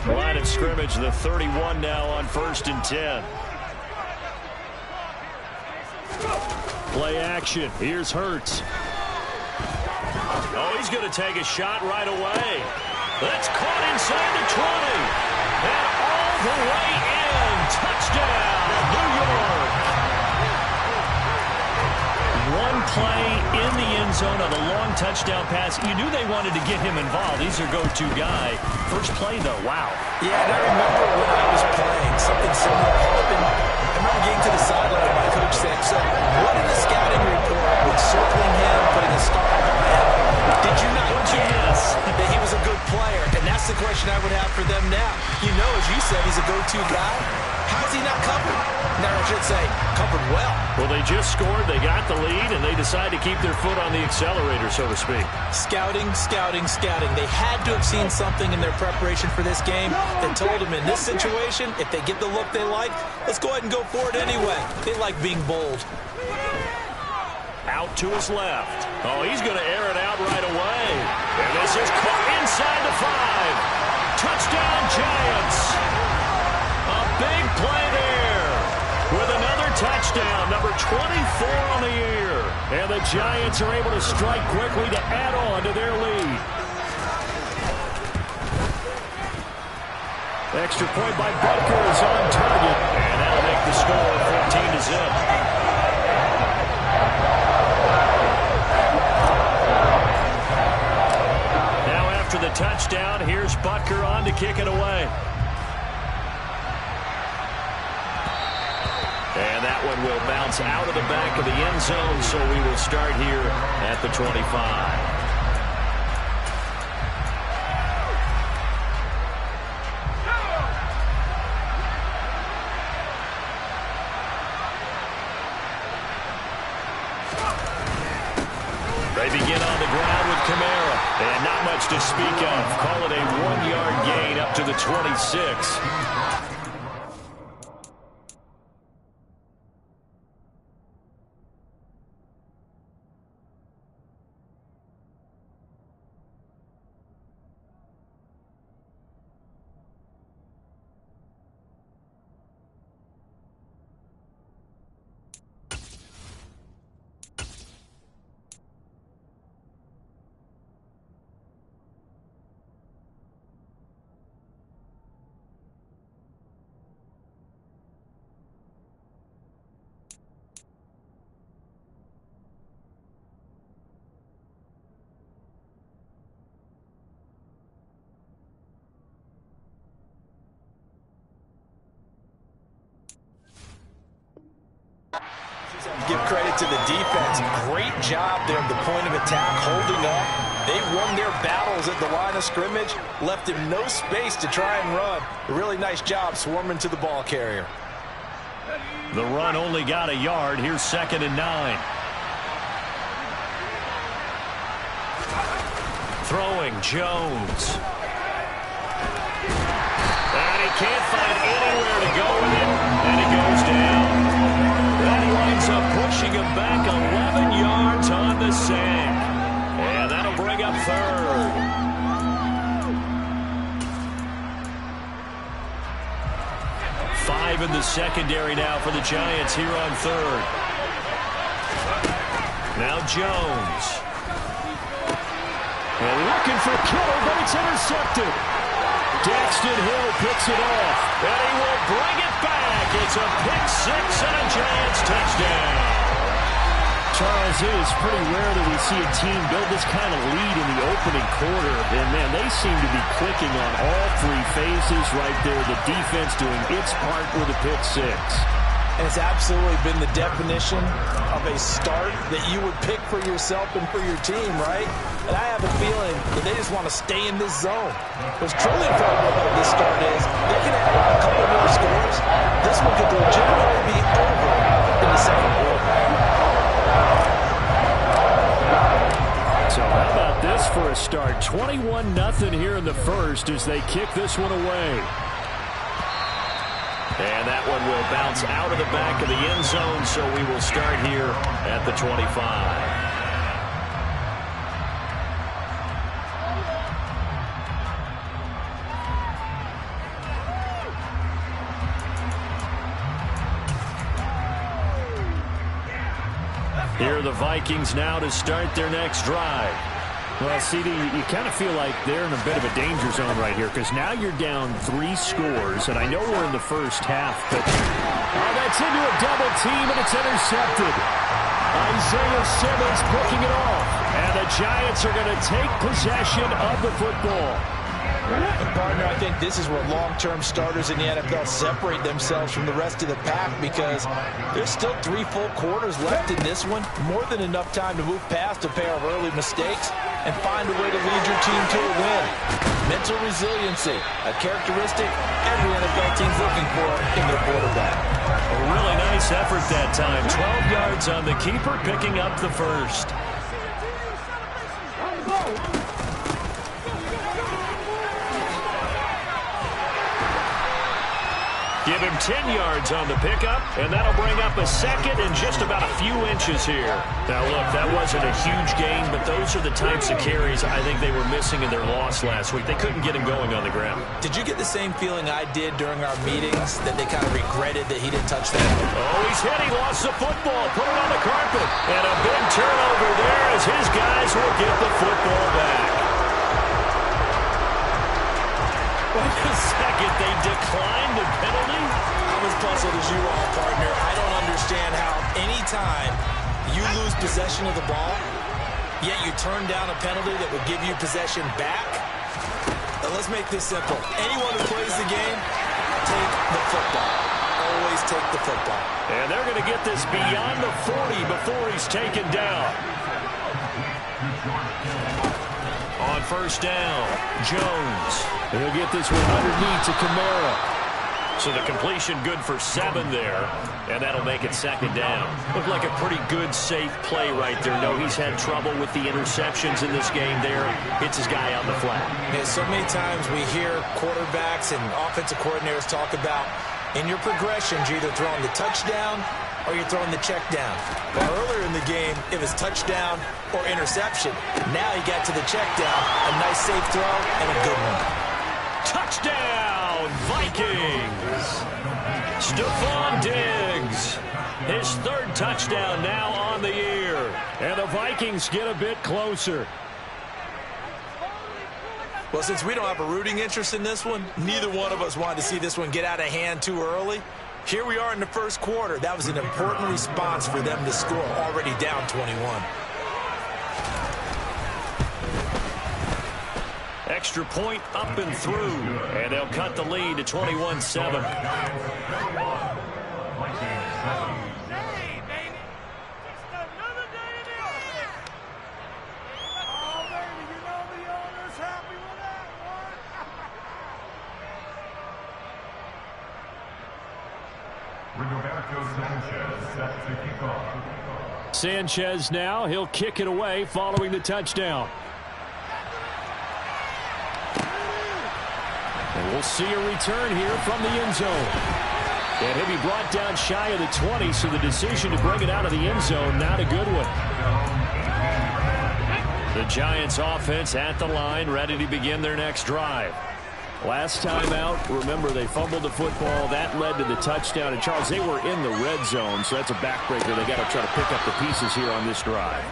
Line of scrimmage, the 31 now on 1st and 10. Play action. Here's Hurts. Oh, he's going to take a shot right away. That's caught inside the 20. And all the way in. Touchdown, New York. One play in the end zone of the long touchdown pass. You knew they wanted to get him involved. He's their go-to guy. First play, though, wow. Yeah, and I remember when I was playing, something similar happened. I remember getting to the sideline and my coach said, so what in the scouting report with circling him, putting a star on him, did you not guess that he was a good player? And that's the question I would have for them now. You know, as you said, he's a go-to guy. How's he not covered? Now, I should say, covered well. Well, they just scored, they got the lead, and they decide to keep their foot on the accelerator, so to speak. Scouting, scouting, scouting. They had to have seen something in their preparation for this game that told them in this situation, if they get the look they like, let's go ahead and go for it anyway. They like being bold. Out to his left. Oh, he's going to air it out right away. And this is caught inside the 5. Touchdown, Giants. A big play there with another touchdown, number 24 on the year. And the Giants are able to strike quickly to add on to their lead. Extra point by Butker is on target. And that'll make the score 14-0. The touchdown. Here's Butker on to kick it away. And that one will bounce out of the back of the end zone, so we will start here at the 25. They begin on the ground with Kamara. And not much to speak of. Call it a 1-yard gain up to the 26. Give credit to the defense. Great job there at the point of attack, holding up. They won their battles at the line of scrimmage, left him no space to try and run. A really nice job swarming to the ball carrier. The run only got a yard. Here's 2nd and 9. Throwing Jones. And he can't find anywhere to go with it. And he goes down. That winds up pushing him back 11 yards on the sack. And that'll bring up 3rd. Five in the secondary now for the Giants here on 3rd. Now Jones. And looking for Kittle, but it's intercepted. Daxton Hill picks it off, and he will bring it back. It's a pick 6 and a Giants touchdown. Charles, it is pretty rare that we see a team build this kind of lead in the opening quarter. And, man, they seem to be clicking on all 3 phases right there. The defense doing its part with a pick 6. And it's absolutely been the definition of a start that you would pick for yourself and for your team, right? And I have a feeling that they just want to stay in this zone. What's truly incredible about this start is they can add a couple more scores. This one could legitimately be over in the second quarter. So how about this for a start? 21-0 here in the first as they kick this one away. And that one will bounce out of the back of the end zone, so we will start here at the 25. Here are the Vikings now to start their next drive. Well, CD, you kind of feel like they're in a bit of a danger zone right here because now you're down 3 scores, and I know we're in the first half, but that's into a double team, and it's intercepted. Isaiah Simmons picking it off, and the Giants are going to take possession of the football. And partner, I think this is where long-term starters in the NFL separate themselves from the rest of the pack because there's still 3 full quarters left in this one. More than enough time to move past a pair of early mistakes and find a way to lead your team to a win. Mental resiliency, a characteristic every NFL team's looking for in their quarterback. A really nice effort that time. 12 yards on the keeper, picking up the first. Give him 10 yards on the pickup, and that'll bring up a second and just about a few inches here. Now, look, that wasn't a huge gain, but those are the types of carries I think they were missing in their loss last week. They couldn't get him going on the ground. Did you get the same feeling I did during our meetings, that they kind of regretted that he didn't touch that? Oh, he's hit. He lost the football. Put it on the carpet. And a big turnover there as his guys will get the football back. Wait a second, they declined the penalty? I'm as puzzled as you are, partner. I don't understand how any time you lose possession of the ball, yet you turn down a penalty that would give you possession back. Now, let's make this simple. Anyone who plays the game, take the football. Always take the football. And they're going to get this beyond the 40 before he's taken down. On first down, Jones. He'll get this one underneath to Kamara. So the completion good for 7 there, and that'll make it second down. Looked like a pretty good, safe play right there. No, he's had trouble with the interceptions in this game there. Hits his guy on the flat. Yeah, so many times we hear quarterbacks and offensive coordinators talk about in your progressions, you're either throwing the touchdown or you're throwing the check down. Well, earlier in the game, it was touchdown or interception. Now he got to the check down, a nice safe throw, and a good one. Touchdown, Vikings! Stephon Diggs, his 3rd touchdown now on the year. And the Vikings get a bit closer. Well, since we don't have a rooting interest in this one, neither one of us wanted to see this one get out of hand too early. Here we are in the first quarter. That was an important response for them to score, already down 21. Extra point up and through, and they'll cut the lead to 21-7. Sanchez now, he'll kick it away following the touchdown. And we'll see a return here from the end zone. And he'll be brought down shy of the 20, so the decision to bring it out of the end zone, not a good one. The Giants offense at the line, ready to begin their next drive. Last time out, remember, they fumbled the football. That led to the touchdown. And, Charles, they were in the red zone, so that's a backbreaker. They got to try to pick up the pieces here on this drive.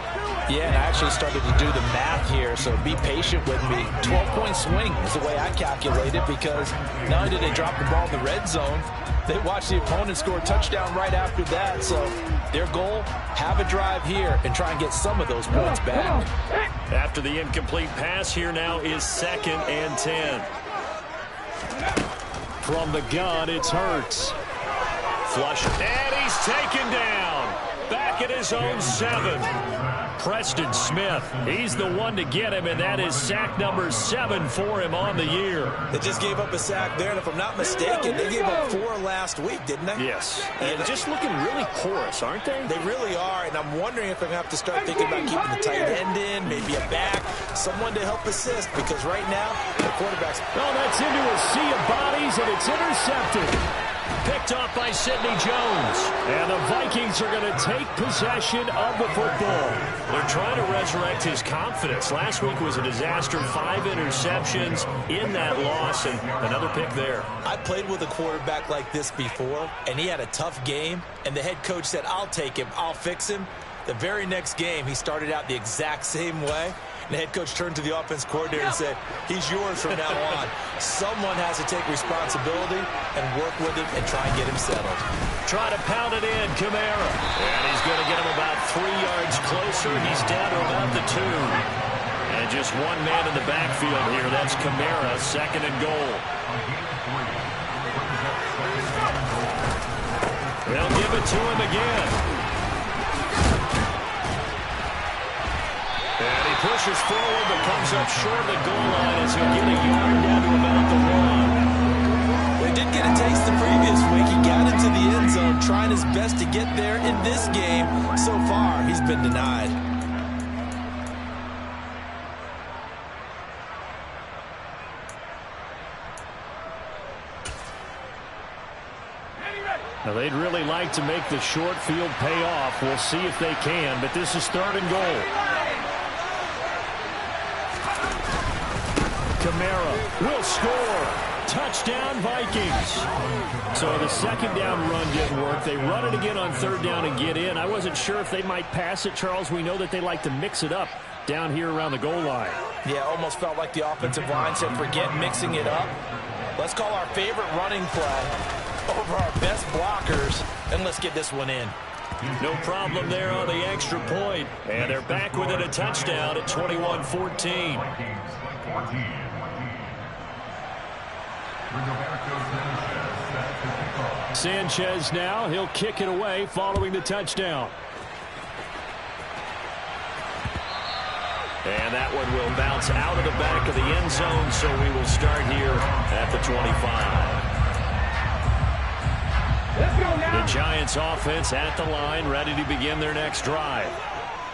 Yeah, and I actually started to do the math here, so be patient with me. 12-point swing is the way I calculate it because not only did they drop the ball in the red zone, they watched the opponent score a touchdown right after that. So their goal, have a drive here and try and get some of those points back. After the incomplete pass, here now is 2nd and 10. From the gun, it's Hurts. Flush, and he's taken down. Back at his own 7. Preston Smith, he's the one to get him, and that is sack number 7 for him on the year. They just gave up a sack there, and if I'm not mistaken, they gave up 4 last week, didn't they? Yes. And just looking really porous, aren't they? They really are, and I'm wondering if I'm going to have to start thinking about keeping the tight end in, maybe a back, someone to help assist, because right now, the quarterback's... Oh, that's into a sea of bodies, and it's intercepted. Picked off by Sidney Jones. And the Vikings are going to take possession of the football. They're trying to resurrect his confidence. Last week was a disaster. 5 interceptions in that loss, and another pick there. I played with a quarterback like this before, and he had a tough game, and the head coach said, I'll take him, I'll fix him. The very next game, he started out the exact same way. The head coach turned to the offense coordinator and said, he's yours from now on. Someone has to take responsibility and work with him and try and get him settled. Try to pound it in, Kamara. And he's going to get him about 3 yards closer. He's down to about the 2. And just one man in the backfield here. That's Kamara, 2nd and goal. They'll give it to him again. And he pushes forward but comes up short of the goal line as he'll get a yard down to about the 1. Well, he did get a taste the previous week. He got into the end zone trying his best to get there in this game. So far, he's been denied. Now, they'd really like to make the short field pay off. We'll see if they can, but this is 3rd and goal. Kamara will score. Touchdown, Vikings. So the 2nd down run didn't work. They run it again on 3rd down and get in. I wasn't sure if they might pass it, Charles. We know that they like to mix it up down here around the goal line. Yeah, almost felt like the offensive line said, forget mixing it up. Let's call our favorite running play over our best blockers, and let's get this one in. No problem there on the extra point. And they're back within a touchdown at 21-14. Sanchez now. He'll kick it away following the touchdown. And that one will bounce out of the back of the end zone, so we will start here at the 25. The Giants offense at the line, ready to begin their next drive.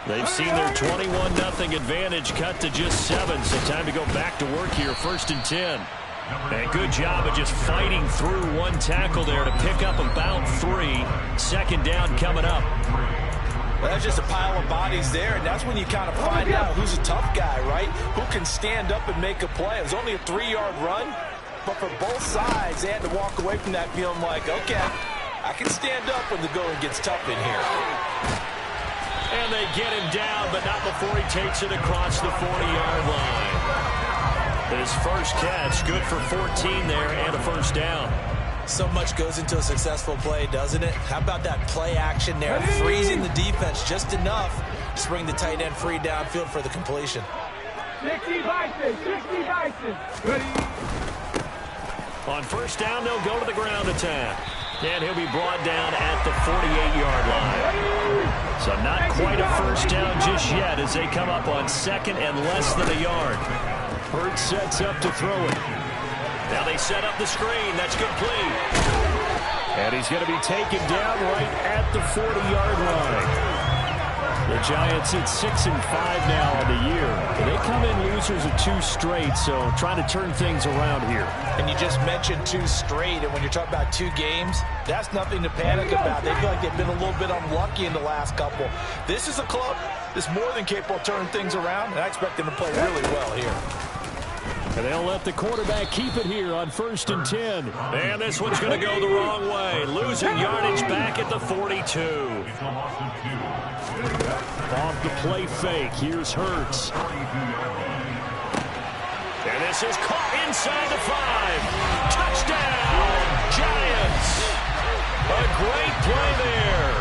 They've seen their 21-0 advantage cut to just 7, so time to go back to work here, 1st and 10. And good job of just fighting through one tackle there to pick up about 3. 2nd down coming up. Well, that's just a pile of bodies there, and that's when you kind of find out who's a tough guy, right? Who can stand up and make a play. It was only a 3-yard run, but for both sides, they had to walk away from that feeling like, okay, I can stand up when the going gets tough in here. And they get him down, but not before he takes it across the 40-yard line. His first catch, good for 14 there and a 1st down. So much goes into a successful play, doesn't it? How about that play action there? Freezing the defense just enough to bring the tight end free downfield for the completion. 60 Bison, 60 Bison. On 1st down, they'll go to the ground attack. And he'll be brought down at the 48-yard line. So not quite a 1st down just yet as they come up on 2nd and less than a yard. Hurts sets up to throw it. Now they set up the screen. That's complete. And he's going to be taken down right at the 40-yard line. The Giants at 6-5 now on the year. They come in losers of 2 straight, so trying to turn things around here. And you just mentioned 2 straight, and when you're talking about 2 games, that's nothing to panic about. They feel like they've been a little bit unlucky in the last couple. This is a club that's more than capable of turning things around, and I expect them to play really well here. And they'll let the quarterback keep it here on 1st and 10. And this one's going to go the wrong way. Losing yardage back at the 42. Off the play fake. Here's Hurts. And this is caught inside the 5. Touchdown, Giants. A great play there.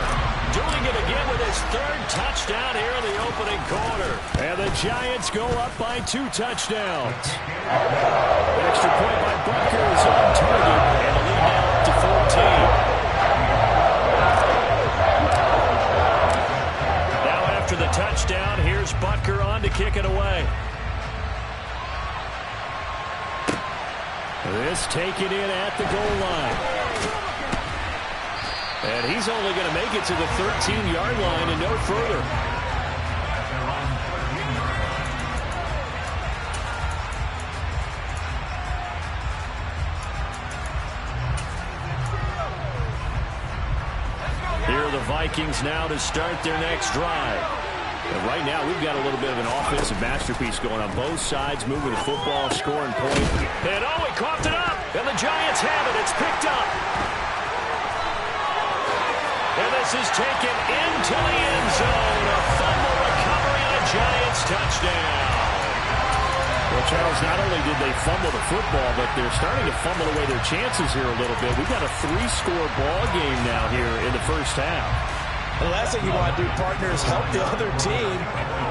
Doing it again with his 3rd touchdown here in the opening quarter. And the Giants go up by 2 touchdowns. Extra point by Butker is on target. And the lead now up to 14. Now after the touchdown, here's Butker on to kick it away. This taken in at the goal line. And he's only going to make it to the 13-yard line and no further. Here are the Vikings now to start their next drive. And right now, we've got a little bit of an offensive masterpiece going on both sides, moving the football, scoring points. And he coughed it up. And the Giants have it. It's picked up. And this is taken into the end zone. A fumble recovery and a Giants touchdown. Well, Charles, not only did they fumble the football, but they're starting to fumble away their chances here a little bit. We've got a 3-score ball game now here in the first half. The last thing you want to do, partner, is help the other team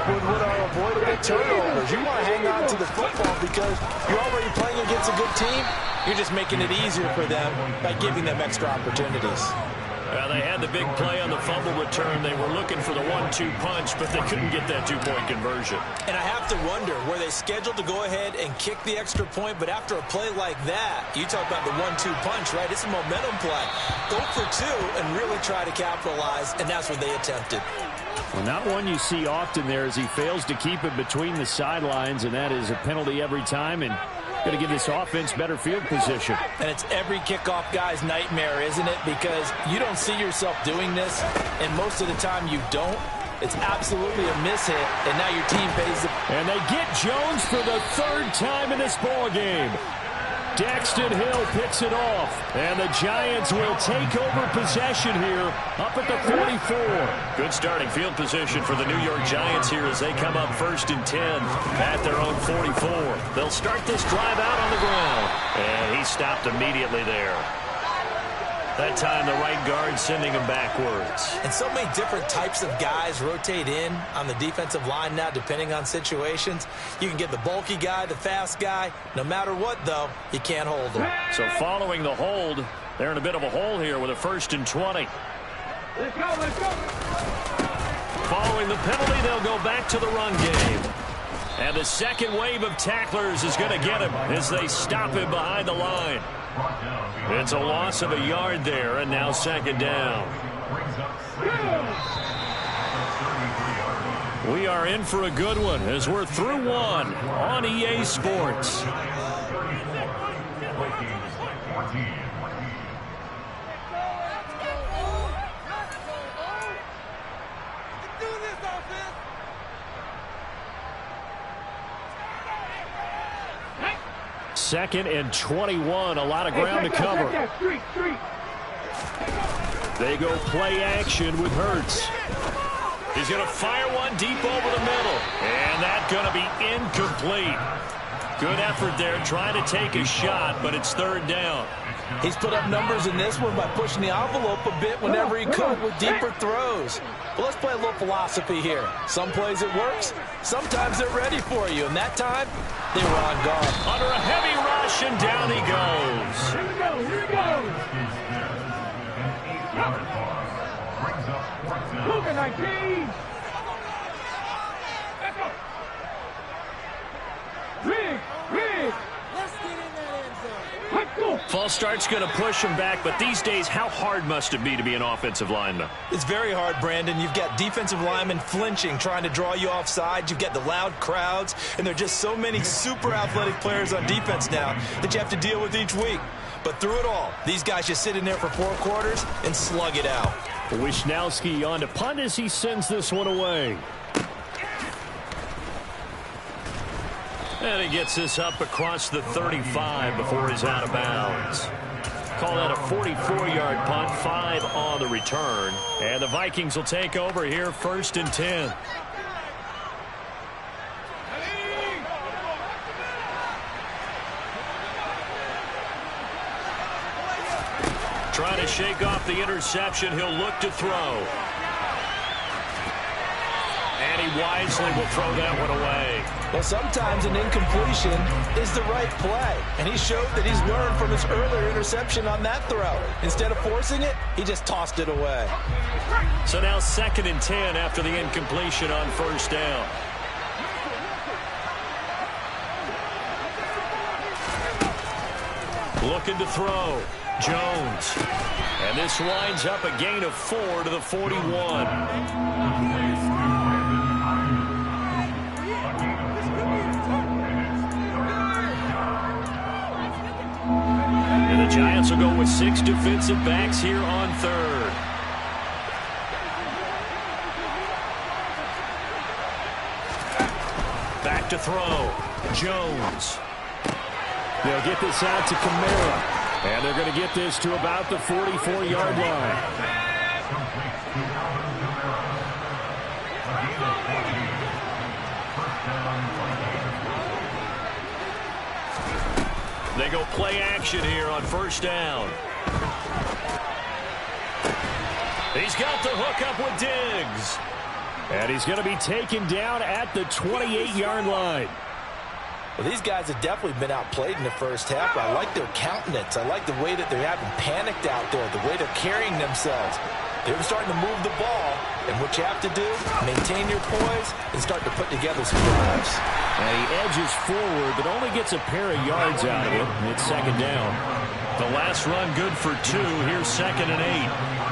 with what are avoidable turnovers. You want to hang on to the football because you're already playing against a good team. You're just making it easier for them by giving them extra opportunities. They had the big play on the fumble return. They were looking for the 1-2 punch, but they couldn't get that 2-point conversion. And I have to wonder, were they scheduled to go ahead and kick the extra point? But after a play like that, you talk about the 1-2 punch, right? It's a momentum play. Go for 2 and really try to capitalize, and that's what they attempted. Well, not one you see often there as he fails to keep it between the sidelines, and that is a penalty every time, and going to give this offense better field position. And it's every kickoff guy's nightmare, isn't it? Because you don't see yourself doing this, and most of the time you don't. It's absolutely a mishit, and now your team pays the... And they get Jones for the 3rd time in this ball game. Daxton Hill picks it off, and the Giants will take over possession here up at the 44. Good starting field position for the New York Giants here as they come up 1st and 10 at their own 44. They'll start this drive out on the ground, and he stopped immediately there. That time the right guard sending him backwards. And so many different types of guys rotate in on the defensive line now depending on situations. You can get the bulky guy, the fast guy. No matter what, though, you can't hold them. So following the hold, they're in a bit of a hole here with a 1st and 20. Let's go, let's go. Following the penalty, they'll go back to the run game. And the second wave of tacklers is going to get him as they stop him behind the line. It's a loss of a yard there, and now 2nd down. We are in for a good one as we're through one on EA Sports. Second and 21, a lot of ground to cover. They go play action with Hurts. He's going to fire one deep over the middle, and that's going to be incomplete. Good effort there, trying to take a shot, but it's 3rd down. He's put up numbers in this one by pushing the envelope a bit whenever he could with deeper throws. But let's play a little philosophy here. Some plays it works, sometimes they're ready for you, and that time they were on guard. Under a heavy rush, and down he goes. Here we go, here we go. Look at 19. Let's go. Rig. Let's get in that end zone. Let's go. False start's going to push him back, but these days, how hard must it be to be an offensive lineman? It's very hard, Brandon. You've got defensive linemen flinching, trying to draw you offside. You've got the loud crowds, and there are just so many super athletic players on defense now that you have to deal with each week. But through it all, these guys just sit in there for 4 quarters and slug it out. Wisnowski on to punt as he sends this one away. And he gets this up across the 35 before he's out of bounds. Call that a 44-yard punt, 5 on the return. And the Vikings will take over here 1st and 10. Trying to shake off the interception. He'll look to throw. And he wisely will throw that one away. Well, sometimes an incompletion is the right play. And he showed that he's learned from his earlier interception on that throw. Instead of forcing it, he just tossed it away. So now 2nd and 10 after the incompletion on 1st down. Looking to throw. Jones. And this winds up a gain of 4 to the 41. And the Giants will go with 6 defensive backs here on 3rd. Back to throw. Jones. They'll get this out to Kamara. And they're going to get this to about the 44-yard line. They go play action here on first down. He's got the hook up with Diggs. And he's going to be taken down at the 28-yard line. Well, these guys have definitely been outplayed in the first half. I like their countenance. I like the way that they haven't panicked out there, the way they're carrying themselves. They're starting to move the ball, and what you have to do, maintain your poise and start to put together some drives. And he edges forward, but only gets a pair of yards out of it. It's second down. The last run good for 2. Here's 2nd and 8.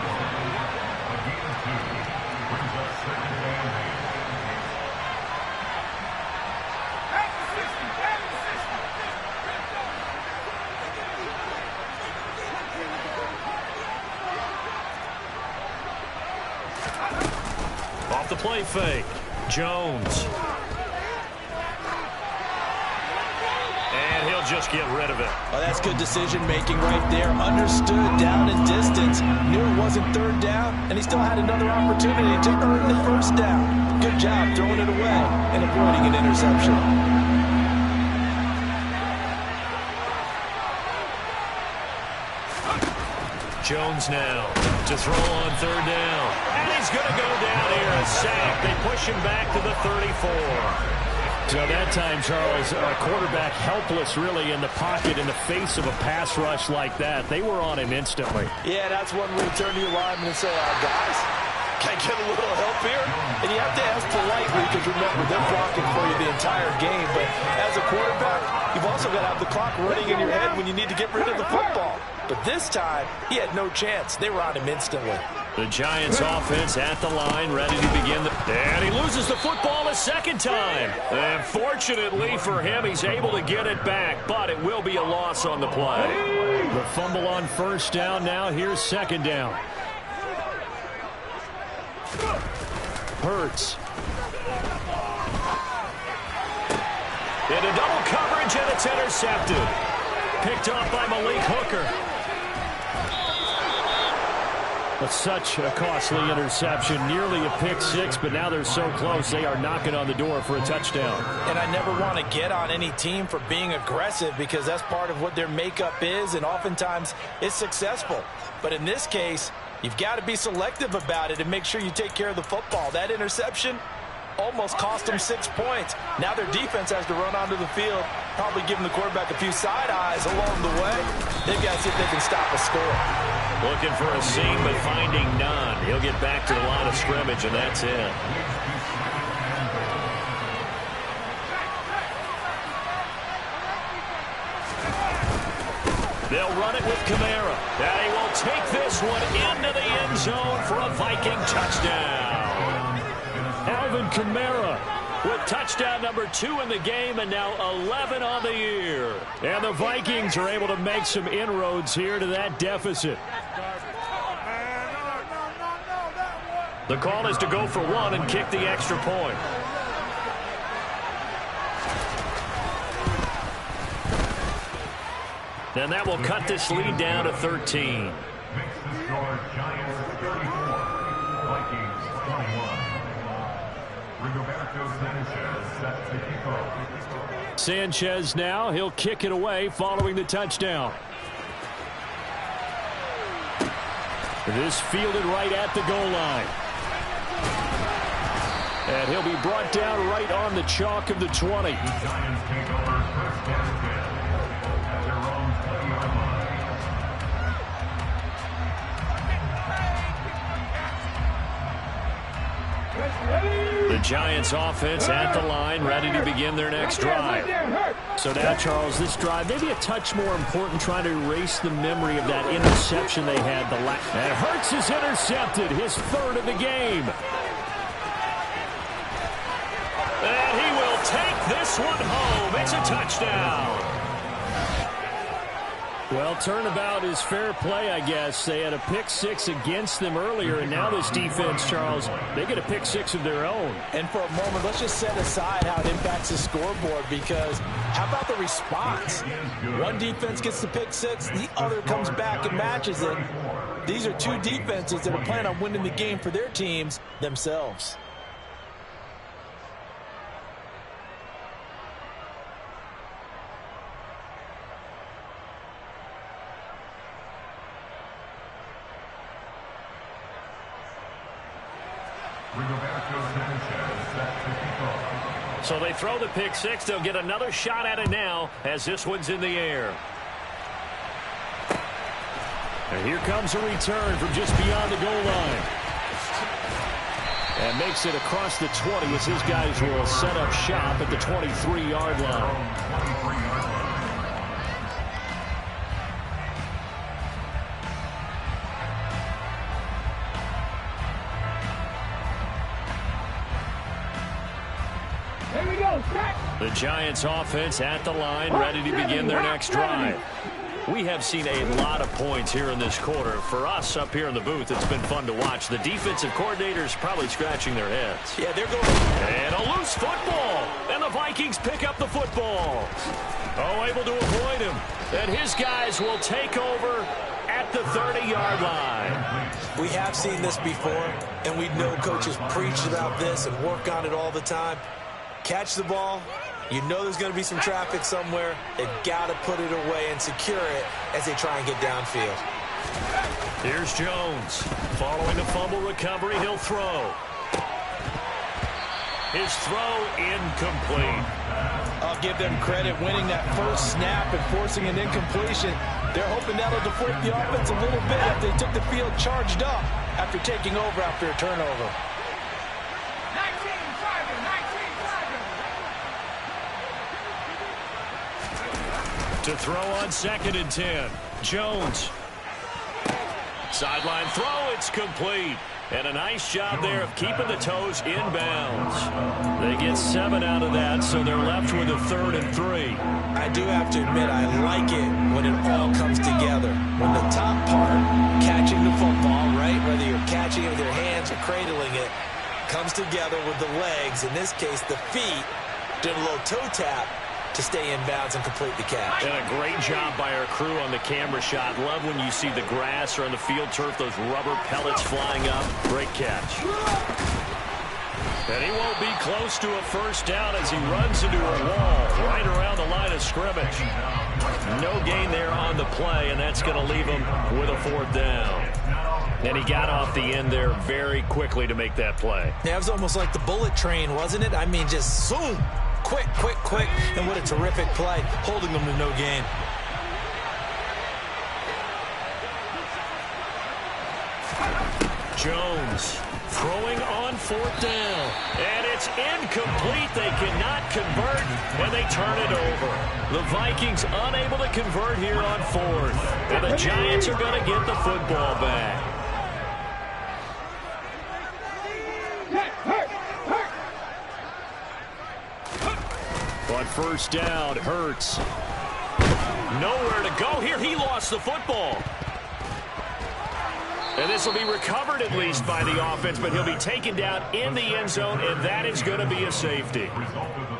Off the play fake. Jones. And he'll just get rid of it. Oh, that's good decision-making right there. Understood down and distance. Knew it wasn't third down, and he still had another opportunity to earn the first down. Good job throwing it away and avoiding an interception. Jones now to throw on third down. And he's going to go down here. A sack. They push him back to the 34. So that time, Charles, a quarterback helpless really in the pocket in the face of a pass rush like that. They were on him instantly. Yeah, that's one where you turn to your lineman and say, guys, can I get a little help here? And you have to ask politely because remember, they're blocking for you the entire game. But as a quarterback, you've also got to have the clock running in your head when you need to get rid of the football. But this time, he had no chance. They were on him instantly. The Giants offense at the line, ready to begin. And he loses the football a second time. And fortunately for him, he's able to get it back, but it will be a loss on the play. The fumble on first down now. Here's second down. Hurts. Into double coverage, and it's intercepted. Picked off by Malik Hooker. But such a costly interception, nearly a pick six, but now they're so close they are knocking on the door for a touchdown. And I never want to get on any team for being aggressive because that's part of what their makeup is, and oftentimes it's successful. But in this case, you've got to be selective about it and make sure you take care of the football. That interception almost cost them 6 points. Now their defense has to run onto the field, probably giving the quarterback a few side eyes along the way. They've got to see if they can stop a score. Looking for a seam, but finding none. He'll get back to the line of scrimmage, and that's it. They'll run it with Kamara. And he will take this one into the end zone for a Viking touchdown. Alvin Kamara with touchdown number 2 in the game and now 11 on the year. And the Vikings are able to make some inroads here to that deficit. The call is to go for 1 and kick the extra point. And that will cut this lead down to 13. Sanchez now, he'll kick it away following the touchdown. This fielded right at the goal line. And he'll be brought down right on the chalk of the 20. The Giants offense at the line, ready to begin their next drive. So now, Charles, this drive maybe a touch more important, trying to erase the memory of that interception they had. And Hurts is intercepted, his 3rd of the game. And he will take this one home. It's a touchdown. Well, turnabout is fair play, I guess. They had a pick 6 against them earlier, and now this defense, Charles, they get a pick 6 of their own. And for a moment, let's just set aside how it impacts the scoreboard, because how about the response? One defense gets the pick 6, the other comes back and matches it. These are 2 defenses that are planning on winning the game for their teams themselves. So they throw the pick six. They'll get another shot at it now as this one's in the air. And here comes a return from just beyond the goal line. And makes it across the 20 as his guys will set up shop at the 23-yard line. Here we go, set. The Giants offense at the line, ready to begin their next drive. We have seen a lot of points here in this quarter. For us up here in the booth, it's been fun to watch. The defensive coordinators probably scratching their heads. Yeah, they're going. And a loose football. And the Vikings pick up the football. Oh, able to avoid him. And his guys will take over at the 30-yard line. We have seen this before, and we know coaches preach about this and work on it all the time. Catch the ball. You know there's going to be some traffic somewhere. They've got to put it away and secure it as they try and get downfield. Here's Jones. Following the fumble recovery, he'll throw. His throw incomplete. I'll give them credit winning that first snap and forcing an incompletion. They're hoping that'll deflate the offense a little bit after they took the field charged up after taking over after a turnover. To throw on 2nd and 10. Jones. Sideline throw, it's complete. And a nice job there of keeping the toes inbounds. They get 7 out of that, so they're left with a 3rd and 3. I do have to admit, I like it when it all comes together. When the top part, catching the football, right, whether you're catching it with your hands or cradling it, comes together with the legs, in this case the feet, doing a little toe tap to stay in bounds and complete the catch. And a great job by our crew on the camera shot. Love when you see the grass or on the field turf, those rubber pellets flying up. Great catch. And he won't be close to a first down as he runs into a wall right around the line of scrimmage. No gain there on the play, and that's going to leave him with a 4th down. And he got off the end there very quickly to make that play. Yeah, it was almost like the bullet train, wasn't it? I mean, just zoom. Quick, quick, quick, and what a terrific play, holding them to no gain. Jones throwing on 4th down, and it's incomplete. They cannot convert, and they turn it over. The Vikings unable to convert here on 4th, and the Giants are going to get the football back. On 1st down, Hurts. Nowhere to go here. He lost the football. And this will be recovered at least by the offense, but he'll be taken down in the end zone, and that is going to be a safety.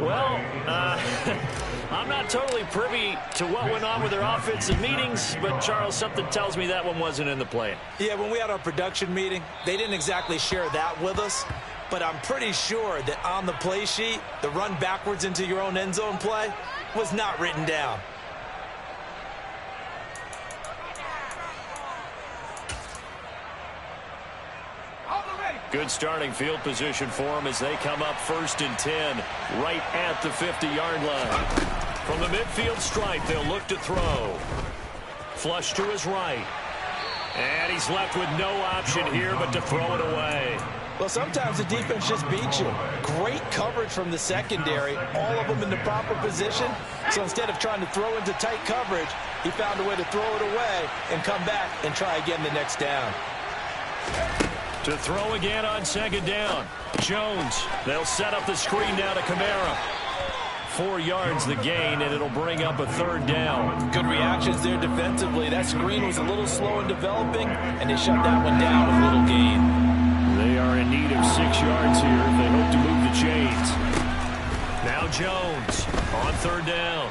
Well, I'm not totally privy to what went on with their offensive meetings, but, Charles, something tells me that one wasn't in the plan. Yeah, when we had our production meeting, they didn't exactly share that with us. But I'm pretty sure that on the play sheet, the run backwards into your own end zone play was not written down. Good starting field position for them as they come up 1st and 10 right at the 50-yard line. From the midfield stripe, they'll look to throw. Flush to his right. And he's left with no option here but to throw it away. Well, sometimes the defense just beats you. Great coverage from the secondary, all of them in the proper position. So instead of trying to throw into tight coverage, he found a way to throw it away and come back and try again the next down. To throw again on 2nd down. Jones, they'll set up the screen now to Kamara. 4 yards the gain, and it'll bring up a 3rd down. Good reactions there defensively. That screen was a little slow in developing, and they shut that one down with little gain. They are in need of 6 yards here if they hope to move the chains. Now Jones on 3rd down.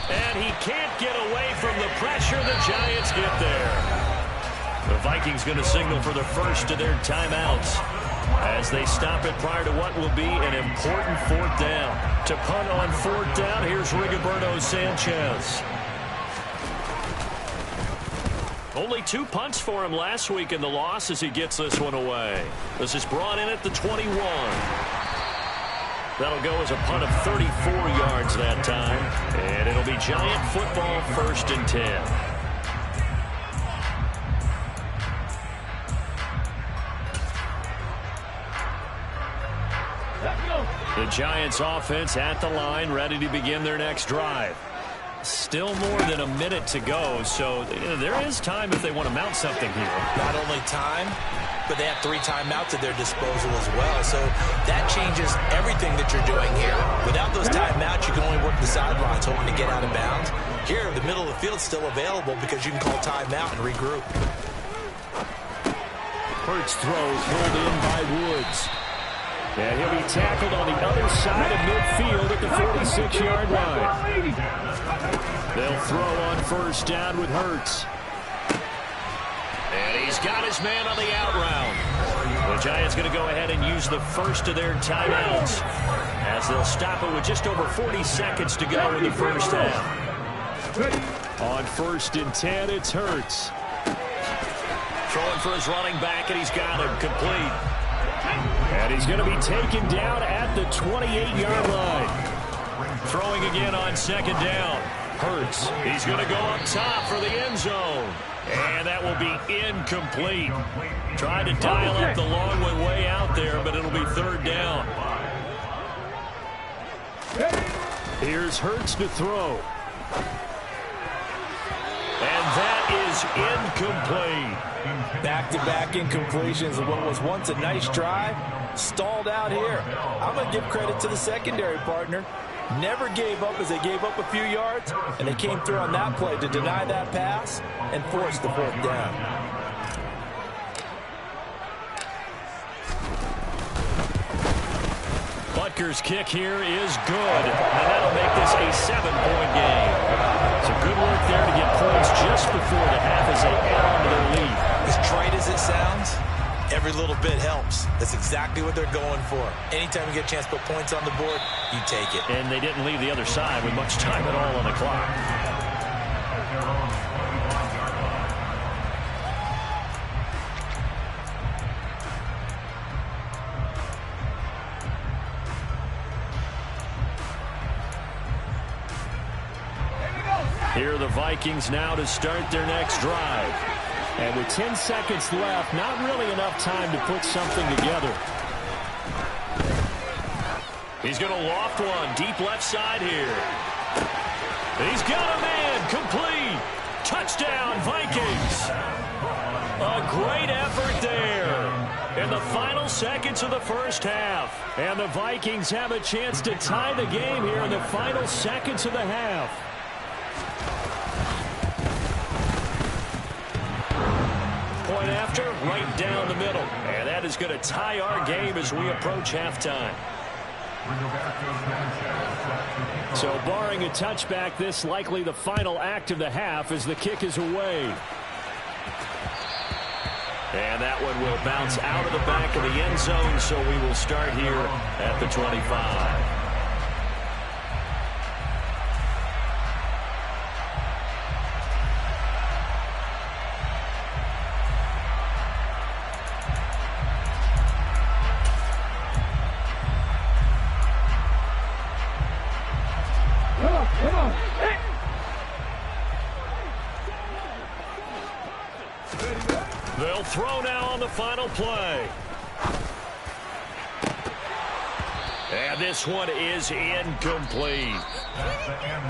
And he can't get away from the pressure. The Giants get there. The Vikings going to signal for the first of their timeouts as they stop it prior to what will be an important 4th down. To punt on 4th down, here's Rigoberto Sanchez. Only 2 punts for him last week in the loss as he gets this one away. This is brought in at the 21. That'll go as a punt of 34 yards that time. And it'll be Giant football, 1st and 10. The Giants offense at the line, ready to begin their next drive. Still more than a minute to go, so there is time if they want to mount something here. Not only time, but they have 3 timeouts at their disposal as well. So that changes everything that you're doing here. Without those timeouts, you can only work the sidelines, hoping to get out of bounds. Here, the middle of the field is still available because you can call timeout and regroup. Hurts throws pulled in by Woods. And he'll be tackled on the other side of midfield at the 46-yard line. They'll throw on 1st down with Hurts. And he's got his man on the out route. The Giants going to go ahead and use the first of their timeouts as they'll stop it with just over 40 seconds to go in the first half. On 1st and 10, it's Hurts. Throwing for his running back, and he's got him complete. And he's going to be taken down at the 28-yard line. Throwing again on 2nd down. Hurts. He's going to go up top for the end zone. And that will be incomplete. Tried to dial up the long one way out there, but it'll be 3rd down. Here's Hurts to throw. And that is incomplete. Back-to-back incompletions of what was once a nice drive. Stalled out here. I'm going to give credit to the secondary partner. Never gave up as they gave up a few yards, and they came through on that play to deny that pass and force the 4th down. Butker's kick here is good, and that'll make this a 7-point game. So good work there to get points just before the half as they add on to their lead. As trite as it sounds, every little bit helps. That's exactly what they're going for. Anytime you get a chance to put points on the board, you take it. And they didn't leave the other side with much time at all on the clock. Here are the Vikings now to start their next drive. And with 10 seconds left, not really enough time to put something together. He's going to loft one deep left side here. He's got a man complete. Touchdown, Vikings. A great effort there in the final seconds of the first half. And the Vikings have a chance to tie the game here in the final seconds of the half. Point after, right down the middle. And that is going to tie our game as we approach halftime. So barring a touchback, this likely the final act of the half as the kick is away. And that one will bounce out of the back of the end zone, so we will start here at the 25. They'll throw now on the final play. And this one is incomplete.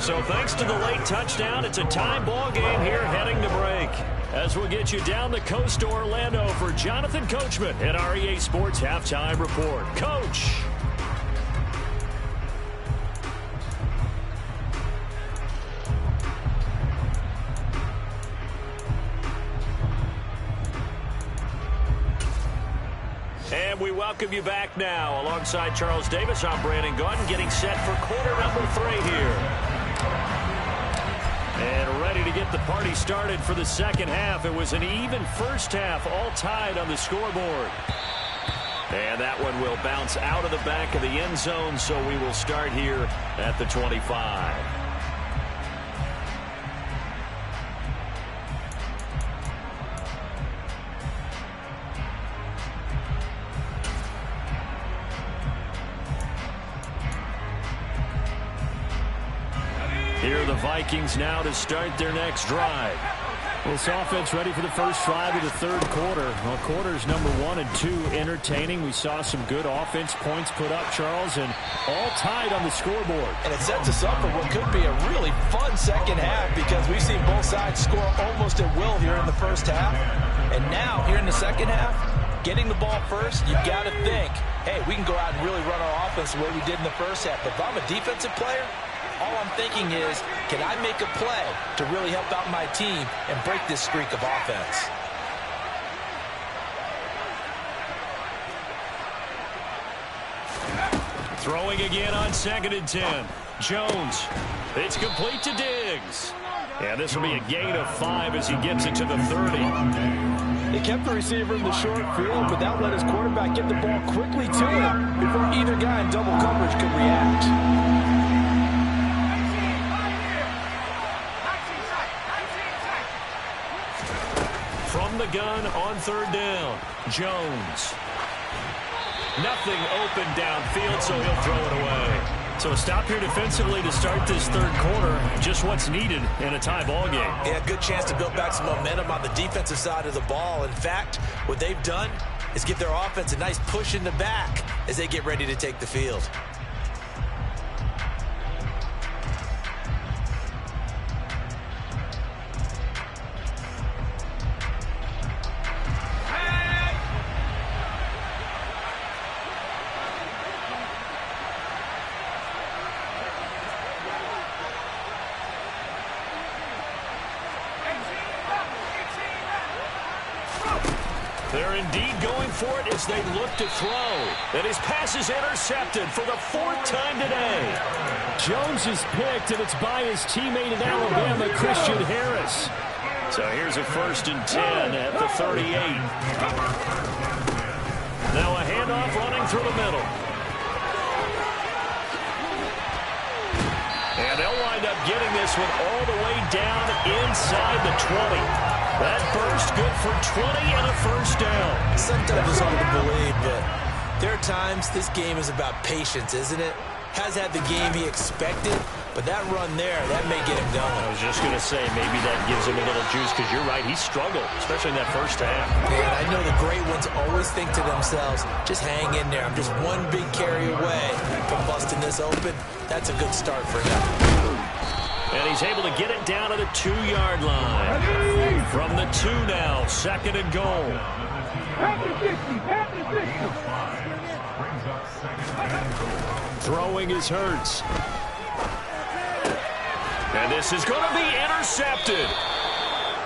So thanks to the late touchdown, it's a tie ball game here heading to break. As we'll get you down the coast to Orlando for Jonathan Coachman at our EA Sports Halftime Report. Coach. And we welcome you back now. Alongside Charles Davis, I'm Brandon Gaudin, getting set for quarter number 3 here. And ready to get the party started for the second half. It was an even first half, all tied on the scoreboard. And that one will bounce out of the back of the end zone, so we will start here at the 25. Vikings now to start their next drive. This offense ready for the first drive of the third quarter. Well, quarters number 1 and 2 entertaining. We saw some good offense points put up, Charles, and all tied on the scoreboard. And it sets us up for what could be a really fun second half because we've seen both sides score almost at will here in the first half. And now, here in the second half, getting the ball first, you've got to think, hey, we can go out and really run our offense the way we did in the first half. But if I'm a defensive player, all I'm thinking is, can I make a play to really help out my team and break this streak of offense? Throwing again on 2nd and 10. Jones. It's complete to Diggs. And this will be a gain of 5 as he gets it to the 30. They kept the receiver in the short field, but that let his quarterback get the ball quickly to him before either guy in double coverage could react. From the gun on 3rd down, Jones. Nothing open downfield, so he'll throw it away. So a stop here defensively to start this third quarter. Just what's needed in a tie ball game. Yeah, good chance to build back some momentum on the defensive side of the ball. In fact, what they've done is give their offense a nice push in the back as they get ready to take the field. They're indeed going for it as they look to throw. And his pass is intercepted for the 4th time today. Jones is picked, and it's by his teammate in Alabama, Christian Harris. So here's a 1st and 10 at the 38. Now a handoff running through the middle. And they'll wind up getting this one all the way down inside the 20. That burst good for 20 and a 1st down. Sometimes it's hard to believe, but there are times this game is about patience, isn't it? Has had the game he expected, but that run there, that may get him going. I was just going to say, maybe that gives him a little juice, because you're right, he struggled, especially in that first half. Man, I know the great ones always think to themselves, just hang in there. I'm just one big carry away from busting this open. That's a good start for him. And he's able to get it down to the 2-yard line. From the 2 now, 2nd and goal. Throwing is Hurts. And this is going to be intercepted.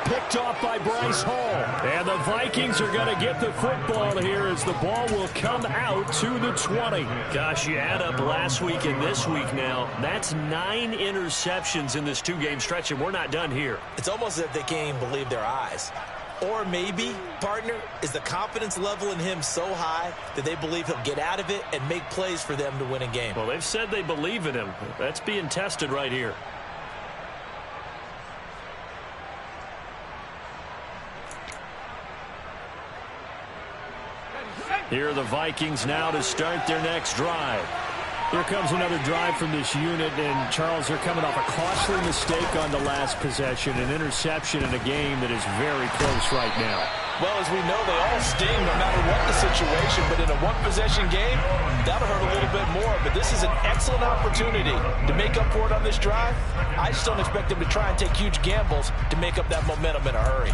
Picked off by Bryce Hall. And the Vikings are going to get the football here as the ball will come out to the 20. Gosh, you add up last week and this week now. That's 9 interceptions in this 2-game stretch, and we're not done here. It's almost as if they can't even believe their eyes. Or maybe, partner, is the confidence level in him so high that they believe he'll get out of it and make plays for them to win a game. Well, they've said they believe in him. That's being tested right here. Here are the Vikings now to start their next drive. Here comes another drive from this unit, and Charles, they're coming off a costly mistake on the last possession, an interception in a game that is very close right now. Well, as we know, they all sting no matter what the situation, but in a one-possession game, that'll hurt a little bit more. But this is an excellent opportunity to make up for it on this drive. I just don't expect them to try and take huge gambles to make up that momentum in a hurry.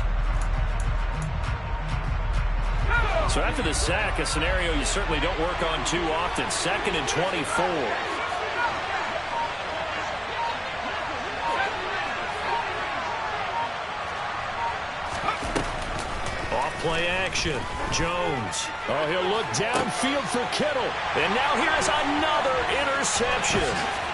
So after the sack, a scenario you certainly don't work on too often. 2nd and 24. Off-play action. Jones. Oh, he'll look downfield for Kittle. And now here's another interception.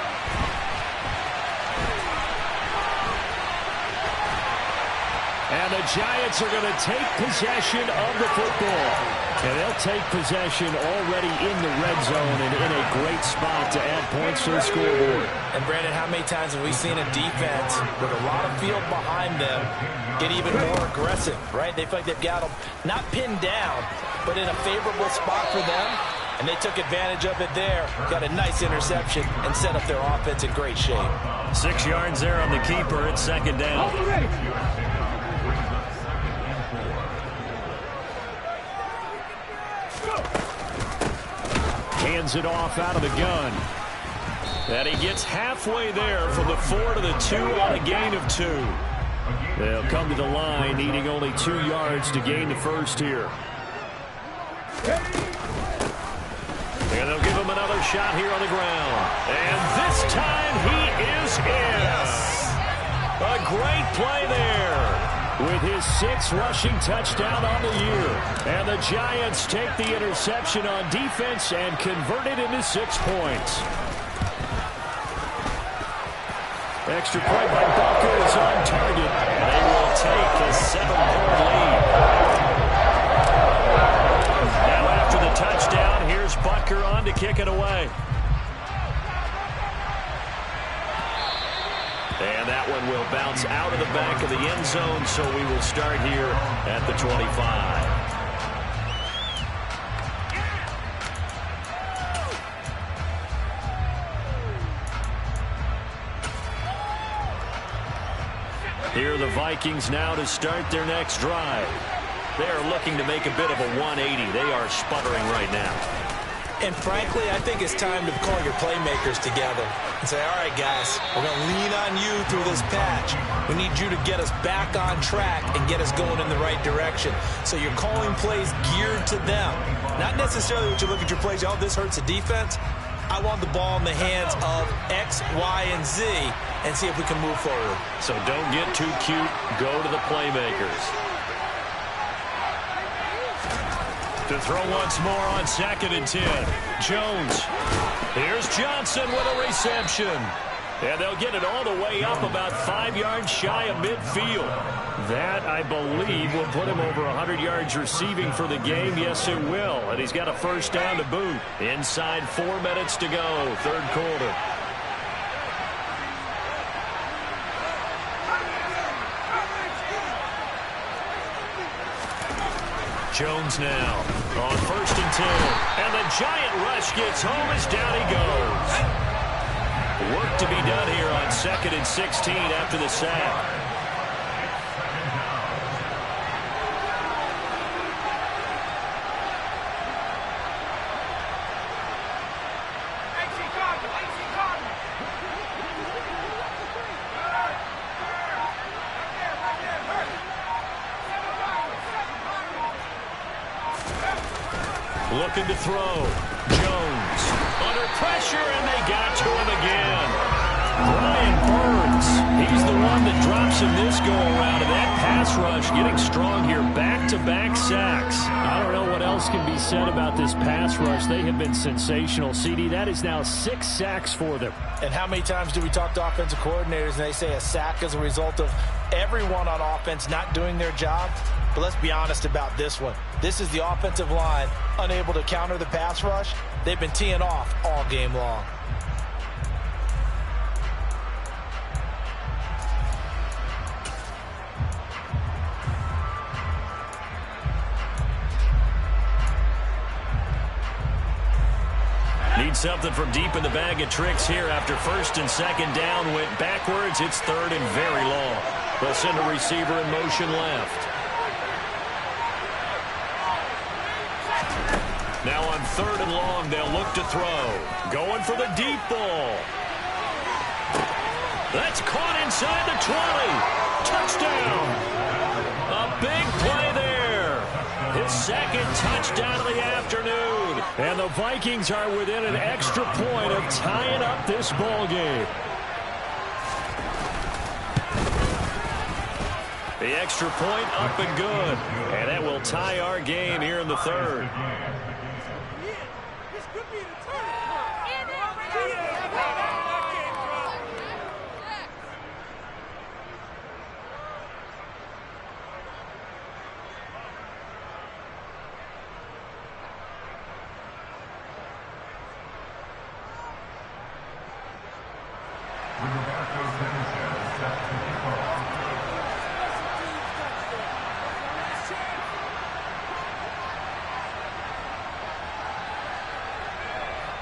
And the Giants are going to take possession of the football. And they'll take possession already in the red zone and in a great spot to add points to the scoreboard. And, Brandon, how many times have we seen a defense with a lot of field behind them get even more aggressive, right? They feel like they've got them not pinned down, but in a favorable spot for them. And they took advantage of it there. Got a nice interception and set up their offense in great shape. 6 yards there on the keeper. It's second down. Hands it off out of the gun. And he gets halfway there from the 4 to the 2 on a gain of 2. They'll come to the line needing only 2 yards to gain the first here. And they'll give him another shot here on the ground. And this time he is in. Yes. A great play there with his 6th rushing touchdown on the year. And the Giants take the interception on defense and convert it into 6 points. Extra point by Bucker is on target. They will take a 7-point lead. Now after the touchdown, here's Bucker on to kick it away. And that one will bounce out of the back of the end zone, so we will start here at the 25. Here are the Vikings now to start their next drive. They are looking to make a bit of a 180. They are sputtering right now. And frankly, I think it's time to call your playmakers together and say, all right, guys, we're going to lean on you through this patch. We need you to get us back on track and get us going in the right direction. So you're calling plays geared to them. Not necessarily what you look at your plays, oh, this hurts the defense. I want the ball in the hands of X, Y, and Z and see if we can move forward. So don't get too cute. Go to the playmakers. To throw once more on 2nd and 10. Jones. Here's Johnson with a reception. And they'll get it all the way up about 5 yards shy of midfield. That, I believe, will put him over 100 yards receiving for the game. Yes, it will. And he's got a first down to boot. Inside 4 minutes to go, 3rd quarter. Jones now on 1st and 10. And the giant rush gets home as down he goes. Work to be done here on 2nd and 16 after the sack. Looking to throw. Jones under pressure, and they got to him again. Brian Burns, he's the one that drops him this go-around, and that pass rush getting strong here. Back-to-back sacks. I don't know what else can be said about this pass rush. They have been sensational. CD, that is now 6 sacks for them. And how many times do we talk to offensive coordinators and they say a sack is a result of everyone on offense not doing their job? But let's be honest about this one. This is the offensive line unable to counter the pass rush. They've been teeing off all game long. Need something from deep in the bag of tricks here after 1st and 2nd down. Went backwards. It's 3rd and very long. They'll send a receiver in motion left. Now on 3rd and long, they'll look to throw. Going for the deep ball. That's caught inside the 20. Touchdown. A big play there. His 2nd touchdown of the afternoon. And the Vikings are within an extra point of tying up this ball game. The extra point up and good. And that will tie our game here in the 3rd.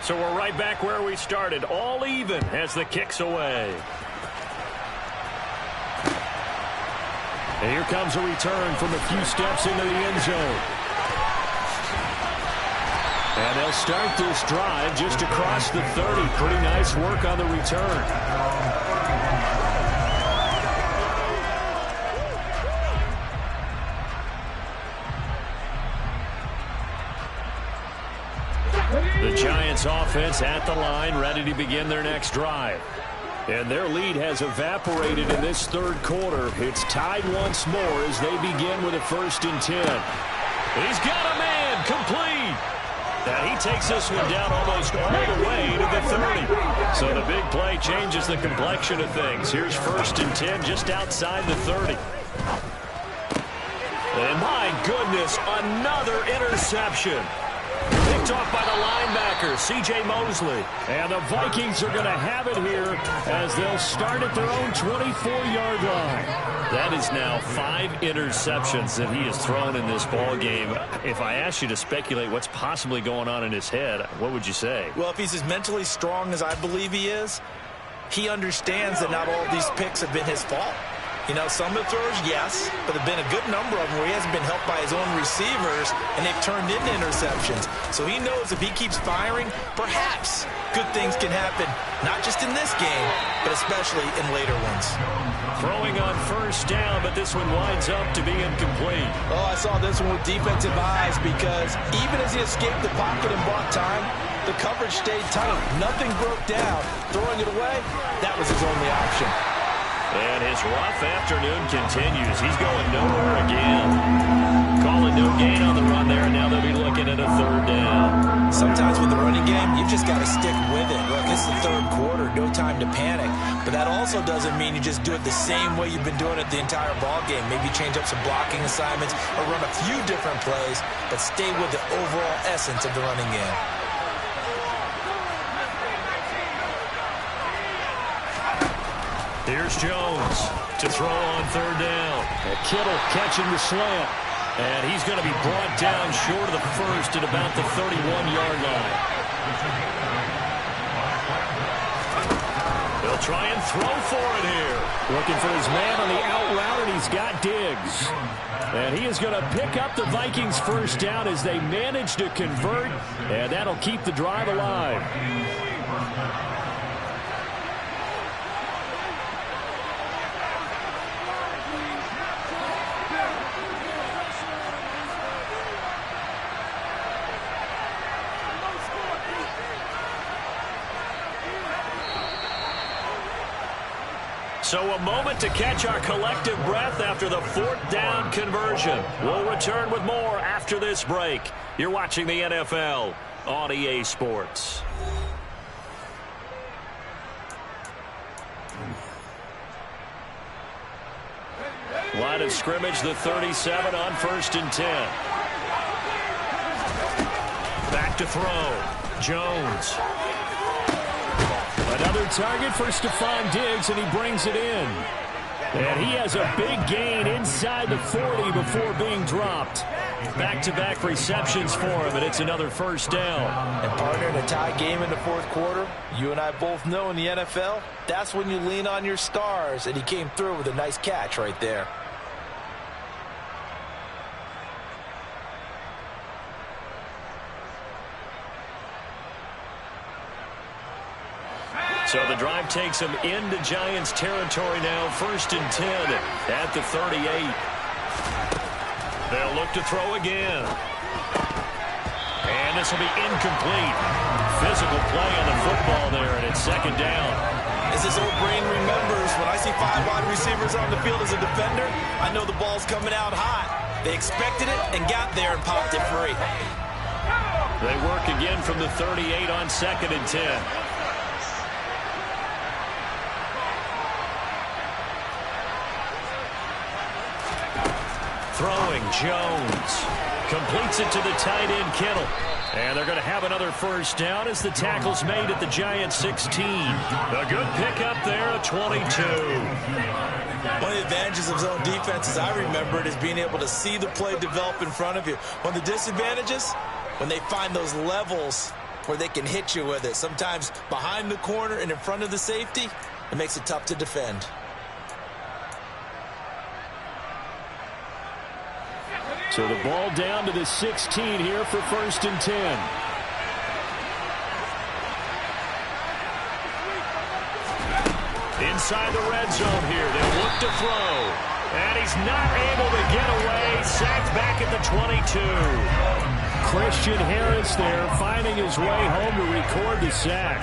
So we're right back where we started, all even as the kick's away. And here comes a return from a few steps into the end zone. And they'll start this drive just across the 30. Pretty nice work on the return. The Giants offense at the line, ready to begin their next drive. And their lead has evaporated in this third quarter. It's tied once more as they begin with a 1st and 10. He's got a man, complete. And he takes this one down almost all the way to the 30. So the big play changes the complexion of things. Here's 1st and 10 just outside the 30. And my goodness, another interception. Picked off by the linebacker, C.J. Mosley. And the Vikings are going to have it here as they'll start at their own 24-yard line. That is now 5 interceptions that he has thrown in this ball game. If I asked you to speculate what's possibly going on in his head, what would you say? Well, if he's as mentally strong as I believe he is, he understands that not all of these picks have been his fault. You know, some of the throws, yes, but there have been a good number of them where he hasn't been helped by his own receivers, and they've turned into interceptions. So he knows if he keeps firing, perhaps good things can happen, not just in this game, but especially in later ones. Throwing on 1st down, but this one winds up to be incomplete. Oh, I saw this one with defensive eyes because even as he escaped the pocket and bought time, the coverage stayed tight. Nothing broke down. Throwing it away, that was his only option. And his rough afternoon continues. He's going nowhere again. Calling no gain on the run there, and now they'll be looking at a 3rd down. Sometimes with the running game, you've just got to stick with it. Look, it's the 3rd quarter, no time to panic. But that also doesn't mean you just do it the same way you've been doing it the entire ball game. Maybe change up some blocking assignments or run a few different plays, but stay with the overall essence of the running game. Here's Jones to throw on 3rd down. And Kittle catching the slant. And he's going to be brought down short of the 1st at about the 31-yard line. They'll try and throw for it here. Looking for his man on the out route, and he's got Diggs. And he is going to pick up the Vikings' 1st down as they manage to convert, and that'll keep the drive alive. So a moment to catch our collective breath after the 4th down conversion. We'll return with more after this break. You're watching the NFL on EA Sports. Line of scrimmage, the 37 on 1st and 10. Back to throw. Jones. Another target for Stephon Diggs, and he brings it in. And he has a big gain inside the 40 before being dropped. Back-to-back receptions for him, and it's another 1st down. And partner, in a tie game in the 4th quarter, you and I both know in the NFL, that's when you lean on your stars, and he came through with a nice catch right there. So the drive takes them into Giants territory now. 1st and 10 at the 38. They'll look to throw again. And this will be incomplete. Physical play on the football there, and it's 2nd down. As his old brain remembers, when I see 5 wide receivers on the field as a defender, I know the ball's coming out hot. They expected it and got there and popped it free. They work again from the 38 on 2nd and 10. Throwing, Jones. Completes it to the tight end, Kittle. And they're going to have another 1st down as the tackle's made at the Giants' 16. A good pickup there at 22. One of the advantages of zone defense, as I remember it, is being able to see the play develop in front of you. One of the disadvantages, when they find those levels where they can hit you with it. Sometimes behind the corner and in front of the safety, it makes it tough to defend. So the ball down to the 16 here for 1st and 10. Inside the red zone here. They'll look to throw. And he's not able to get away. Sacked back at the 22. Christian Harris there finding his way home to record the sack.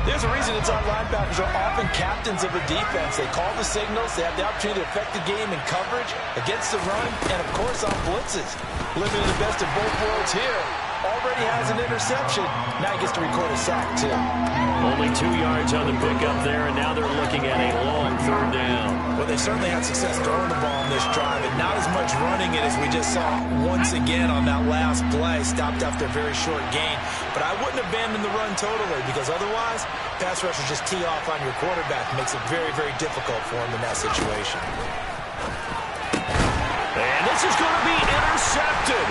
There's a reason inside linebackers are often captains of a defense. They call the signals. They have the opportunity to affect the game in coverage, against the run, and, of course, on blitzes. Living in the best of both worlds here. Already has an interception. Now he gets to record a sack, too. Only 2 yards on the pickup there, and now they're looking at a long 3rd down. Well, they certainly had success throwing the ball on this drive, and not as much running it as we just saw once again on that last play. Stopped after a very short gain. But I wouldn't abandon the run totally, because otherwise, pass rushers just tee off on your quarterback. Makes it very, very difficult for him in that situation. And this is going to be intercepted.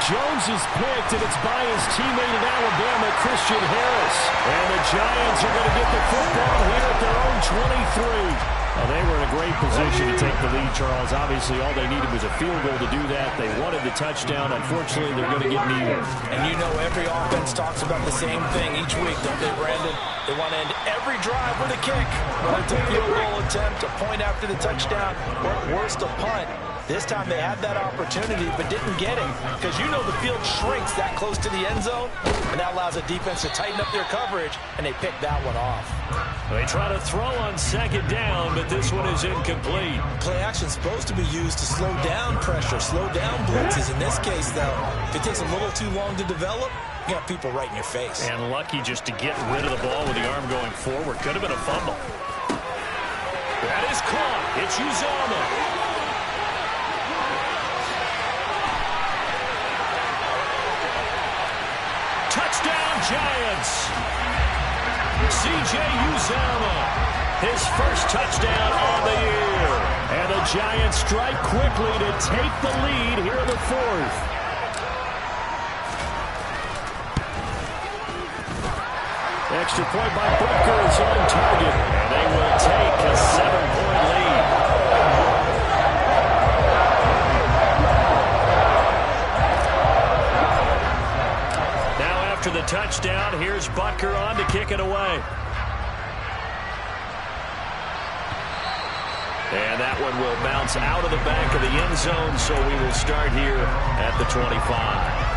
Jones is picked, and it's by his teammate in Alabama, Christian Harris. And the Giants are going to get the football here at their own 23. Well, they were in a great position to take the lead, Charles. Obviously, all they needed was a field goal to do that. They wanted the touchdown. Unfortunately, they're going to get neither. And you know every offense talks about the same thing each week, don't they, Brandon? They want to end every drive with a kick, whether it's a field goal attempt, a point after the touchdown, or at worst, a punt. This time they had that opportunity but didn't get it, because you know the field shrinks that close to the end zone, and that allows a defense to tighten up their coverage, and they pick that one off. They try to throw on 2nd down, but this one is incomplete. Play action is supposed to be used to slow down pressure, slow down blitzes. In this case, though, if it takes a little too long to develop, you got people right in your face. And lucky just to get rid of the ball with the arm going forward. Could have been a fumble. That is caught. It's Uzomah. Touchdown, Giants. C.J. Uzomah, his first touchdown on the year. And the Giants strike quickly to take the lead here in the 4th. Extra point by Booker is on target. And they will take a 7-point lead. After the touchdown, here's Butker on to kick it away. And that one will bounce out of the back of the end zone, so we will start here at the 25.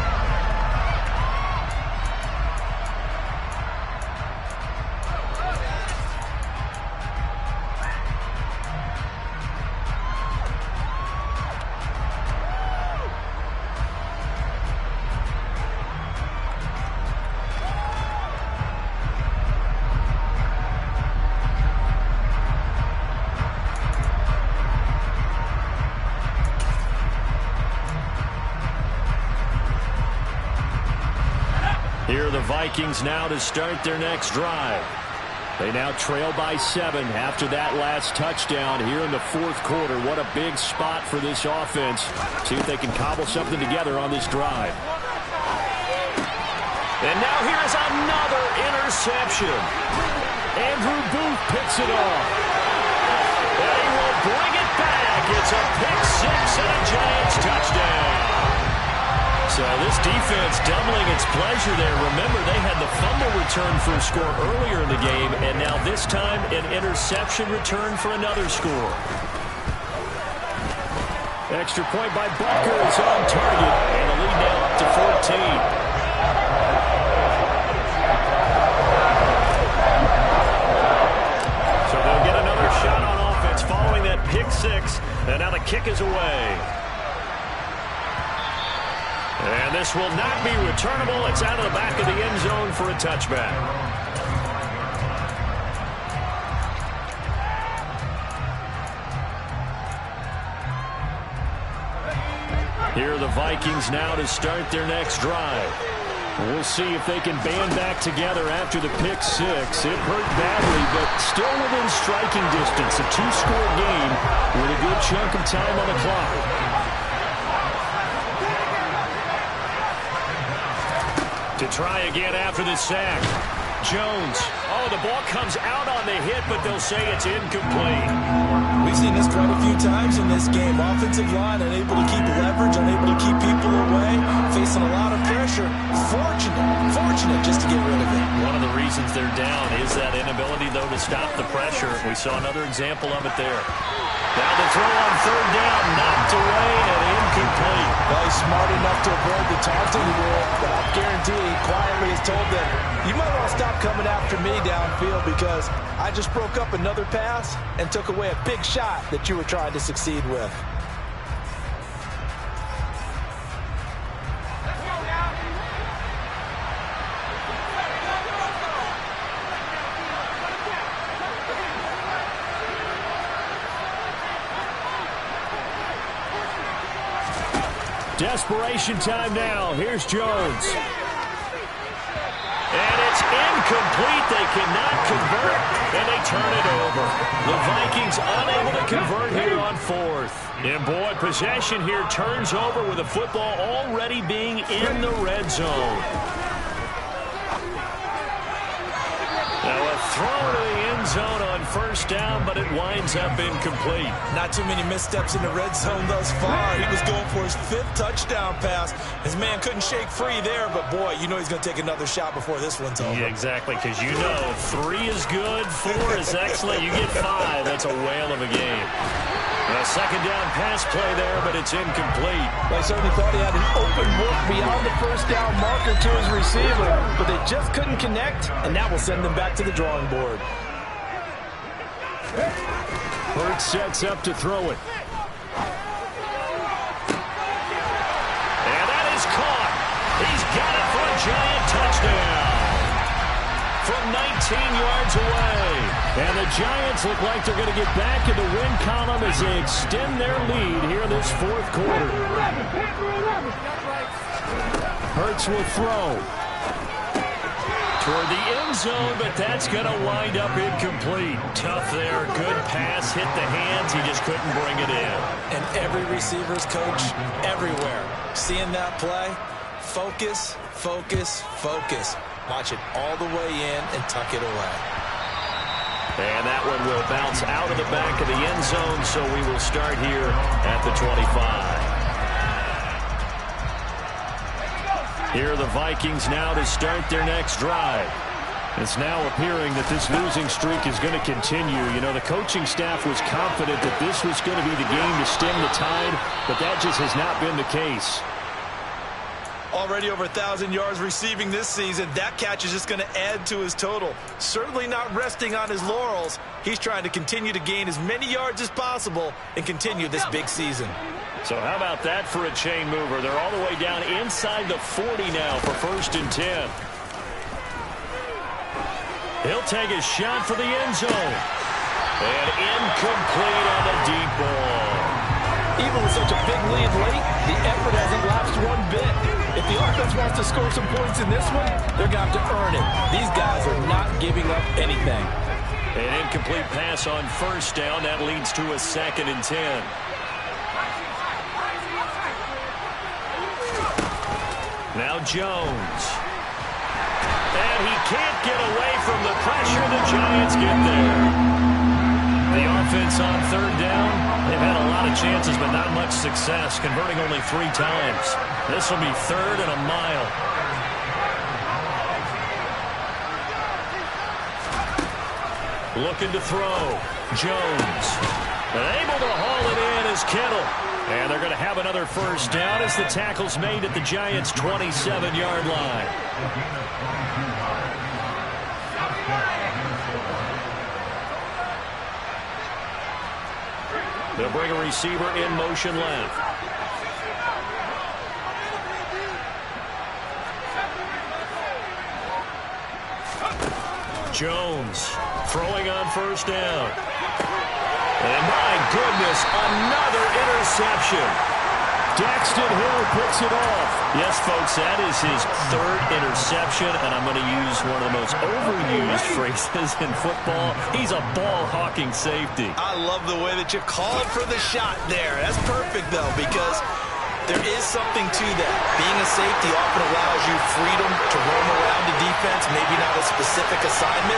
Here are the Vikings now to start their next drive. They now trail by 7 after that last touchdown here in the 4th quarter. What a big spot for this offense. See if they can cobble something together on this drive. And now here's another interception. Andrew Booth picks it off. And he will bring it back. It's a pick 6 and a Giants touchdown. So this defense doubling its pleasure there. Remember, they had the fumble return for a score earlier in the game, and now this time an interception return for another score. Extra point by Butker is on target, and the lead now up to 14. So they'll get another shot on offense following that pick 6, and now the kick is away. And this will not be returnable. It's out of the back of the end zone for a touchback. Here are the Vikings now to start their next drive. We'll see if they can band back together after the pick 6. It hurt badly, but still within striking distance. A 2-score game with a good chunk of time on the clock. To try again after the sack. Jones. Oh, the ball comes out on the hit, but they'll say it's incomplete. We've seen this quite a few times in this game. Offensive line unable to keep leverage, unable to keep people away, facing a lot of pressure. Fortunate just to get rid of it. One of the reasons they're down is that inability, though, to stop the pressure. We saw another example of it there. Now the throw on third down, knocked away and incomplete. Well, he's smart enough to avoid the taunting rule, but I guarantee he quietly has told them, you might want to stop coming after me downfield because I just broke up another pass and took away a big shot that you were trying to succeed with. Desperation time now. Here's Jones. And it's incomplete. They cannot convert, and they turn it over. The Vikings unable to convert here on fourth. And, boy, possession here turns over with the football already being in the red zone. Now a throw to the end zone on first down, but it winds up incomplete. Not too many missteps in the red zone thus far. He was going for his 5th touchdown pass. His man couldn't shake free there, but, boy, you know he's going to take another shot before this one's over. Yeah, exactly, because you know 3 is good, 4 is excellent. You get 5, that's a whale of a game. A second down pass play there, but it's incomplete. I certainly thought he had an open look beyond the first down marker to his receiver, but they just couldn't connect, and that will send them back to the drawing board. Hurts sets up to throw it. And that is caught. He's got it for a giant touchdown. From 19 yards away. And the Giants look like they're going to get back in the win column as they extend their lead here in this fourth quarter. Hurts will throw. Toward the end zone, but that's going to wind up incomplete. Tough there. Good pass. Hit the hands. He just couldn't bring it in. And every receiver's coach everywhere. Seeing that play, focus, focus, focus. Watch it all the way in and tuck it away. And that one will bounce out of the back of the end zone, so we will start here at the 25. Here are the Vikings now to start their next drive. It's now appearing that this losing streak is going to continue. You know, the coaching staff was confident that this was going to be the game to stem the tide, but that just has not been the case. Already over 1,000 yards receiving this season. That catch is just going to add to his total. Certainly not resting on his laurels. He's trying to continue to gain as many yards as possible and continue this big season. So how about that for a chain mover? They're all the way down inside the 40 now for 1st and 10. He'll take a shot for the end zone. And incomplete on the deep ball. Even with such a big lead late, the effort hasn't lapsed one bit. If the offense wants to score some points in this one, they're going to have to earn it. These guys are not giving up anything. An incomplete pass on first down. That leads to a 2nd and 10. Now Jones. And he can't get away from the pressure. The Giants get there. The offense on 3rd down, they've had a lot of chances, but not much success, converting only 3 times. This will be 3rd and a mile. Looking to throw. Jones. And able to haul it in is Kittle. And they're going to have another first down as the tackle's made at the Giants' 27-yard line. They'll bring a receiver in motion left. Jones throwing on first down. And my goodness, another interception. Daxton Hill picks it off. Yes, folks, that is his 3rd interception, and I'm going to use one of the most overused phrases in football. He's a ball-hawking safety. I love the way that you called for the shot there. That's perfect, though, because There is something to that. Being a safety often allows you freedom to roam around the defense, maybe not a specific assignment.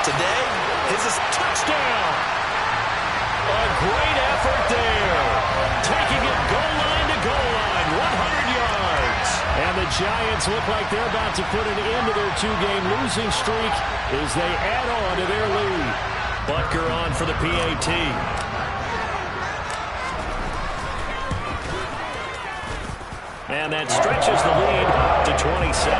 Today, his is touchdown. A great effort there. Taking it goal line to goal line, 100 yards. And the Giants look like they're about to put an end to their two-game losing streak as they add on to their lead. Butker on for the PAT. And that stretches the lead to 27.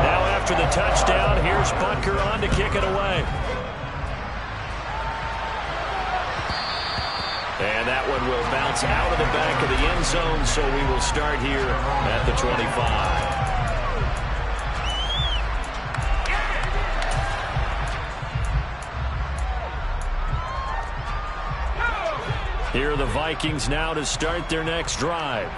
Now after the touchdown, here's Butker on to kick it away. And that one will bounce out of the back of the end zone, so we will start here at the 25. Here are the Vikings now to start their next drive.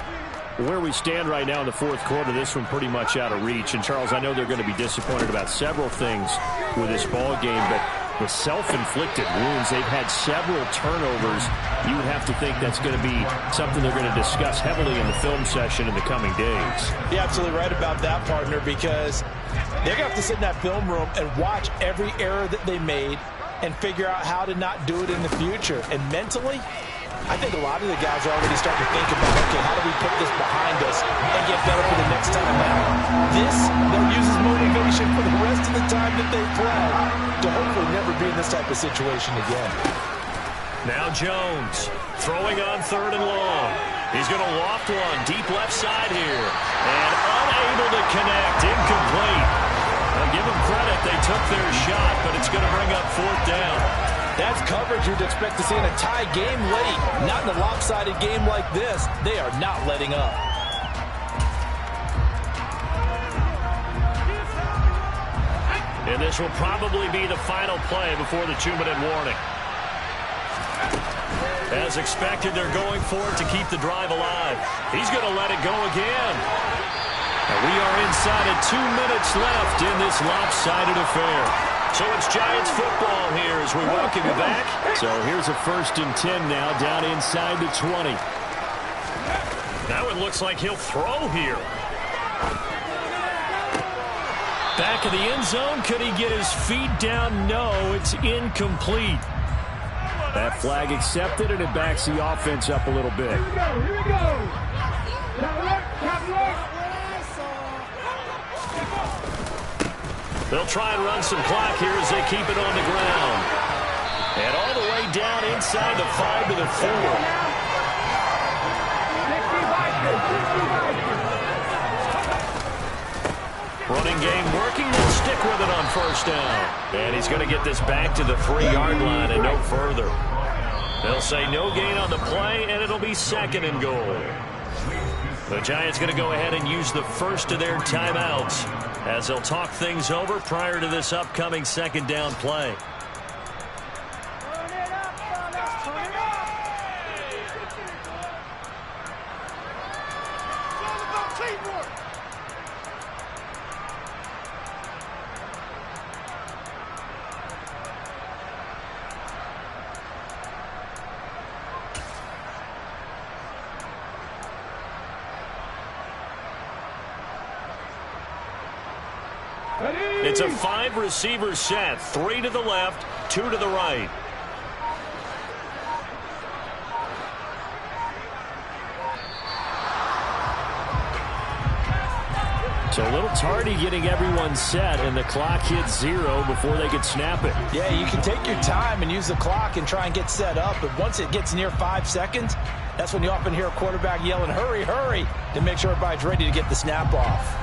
Where we stand right now in the fourth quarter, this one pretty much out of reach. And, Charles, I know they're going to be disappointed about several things with this ball game, but the self-inflicted wounds, they've had several turnovers. You would have to think that's going to be something they're going to discuss heavily in the film session in the coming days. You're absolutely right about that, partner, because they're going to have to sit in that film room and watch every error that they made and figure out how to not do it in the future. And mentally, I think a lot of the guys are already starting to think about, okay, how do we put this behind us and get better for the next time out? This, they'll use as motivation for the rest of the time that they play to hopefully never be in this type of situation again. Now Jones throwing on third and long. He's going to loft one deep left side here. And unable to connect, incomplete. Now give them credit, they took their shot, but it's going to bring up fourth down. That's coverage you'd expect to see in a tie game late. Not in a lopsided game like this. They are not letting up. And this will probably be the final play before the 2-minute warning. As expected, they're going for it to keep the drive alive. He's going to let it go again. And we are inside of 2 minutes left in this lopsided affair. So it's Giants football here as we welcome you back. So here's a 1st and 10 now down inside the 20. Now it looks like he'll throw here. Back of the end zone. Could he get his feet down? No, it's incomplete. That flag accepted, and it backs the offense up a little bit. Here we go, here we go. Top left, top left. They'll try and run some clock here as they keep it on the ground. And all the way down inside the 5 to the 4. 60 Running game working. They'll stick with it on first down. And he's going to get this back to the 3-yard line and no further. They'll say no gain on the play, and it'll be 2nd and goal. The Giants going to go ahead and use the first of their timeouts as they'll talk things over prior to this upcoming 2nd down play. It's a 5-receiver set, 3 to the left, 2 to the right. So a little tardy getting everyone set, and the clock hits 0 before they could snap it. Yeah, you can take your time and use the clock and try and get set up, but once it gets near 5 seconds, that's when you often hear a quarterback yelling, hurry, hurry, to make sure everybody's ready to get the snap off.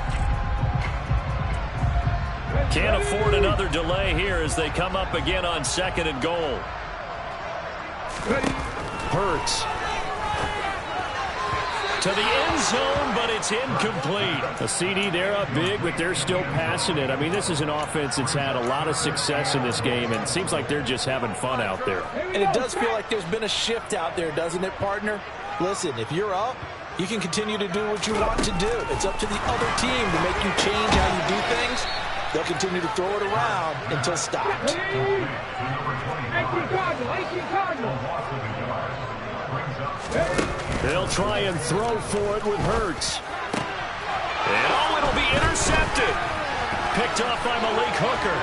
Can't afford another delay here as they come up again on 2nd and goal. Hurts to the end zone, but it's incomplete. A CD, they're up big, but they're still passing it. I mean, this is an offense that's had a lot of success in this game, and it seems like they're just having fun out there. And it does feel like there's been a shift out there, doesn't it, partner? Listen, if you're up, you can continue to do what you want to do. It's up to the other team to make you change how you do things. they'll continue to throw it around until stopped. 18 Cardinal. They'll try and throw for it with Hurts. And oh, it'll be intercepted. Picked off by Malik Hooker.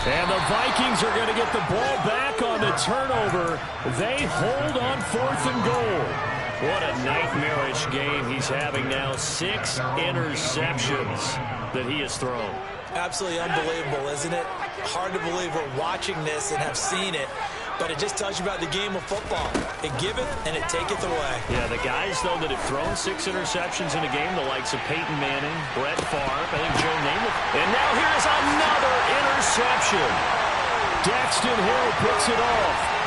And the Vikings are going to get the ball back on the turnover. They hold on 4th and goal. What a nightmarish game he's having now. 6 interceptions that he has thrown. Absolutely unbelievable, isn't it? Hard to believe we're watching this and have seen it. But it just tells you about the game of football. It giveth and it taketh away. Yeah, the guys, though, that have thrown 6 interceptions in a game, the likes of Peyton Manning, Brett Favre, I think Joe Namath. And now here's another interception. Daxton Hill picks it off.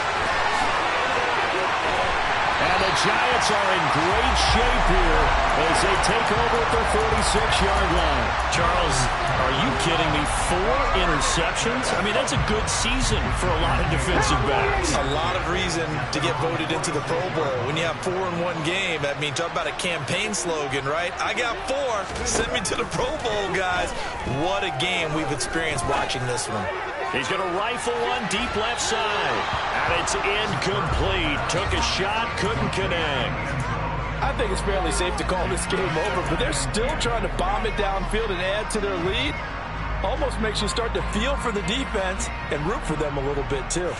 And the Giants are in great shape here as they take over at their 46-yard line. Charles, are you kidding me? 4 interceptions? I mean, that's a good season for a lot of defensive backs. A lot of reason to get voted into the Pro Bowl. When you have 4 in one game, I mean, talk about a campaign slogan, right? I got 4. Send me to the Pro Bowl, guys. What a game we've experienced watching this one. He's going to rifle one deep left side. And it's incomplete. Took a shot, couldn't connect. I think it's fairly safe to call this game over, but they're still trying to bomb it downfield and add to their lead. Almost makes you start to feel for the defense and root for them a little bit, too.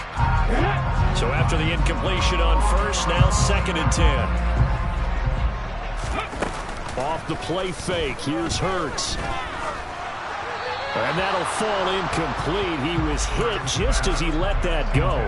So after the incompletion on first, now 2nd and 10. Off the play fake, here's Hurts. And that'll fall incomplete. He was hit just as he let that go.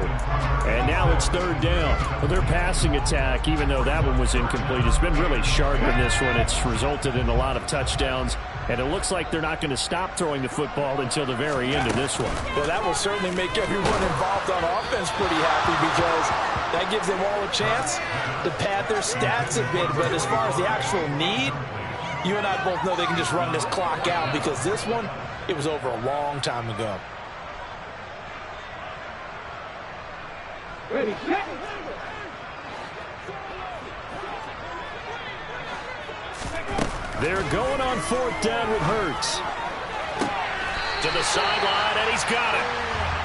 And now it's 3rd down. Well, their passing attack, even though that one was incomplete, has been really sharp in this one. It's resulted in a lot of touchdowns. And it looks like they're not going to stop throwing the football until the very end of this one. Well, that will certainly make everyone involved on offense pretty happy because that gives them all a chance to pad their stats a bit. But as far as the actual need, you and I both know they can just run this clock out because this one, it was over a long time ago. Ready, set. They're going on 4th down with Hurts. To the sideline, and he's got it.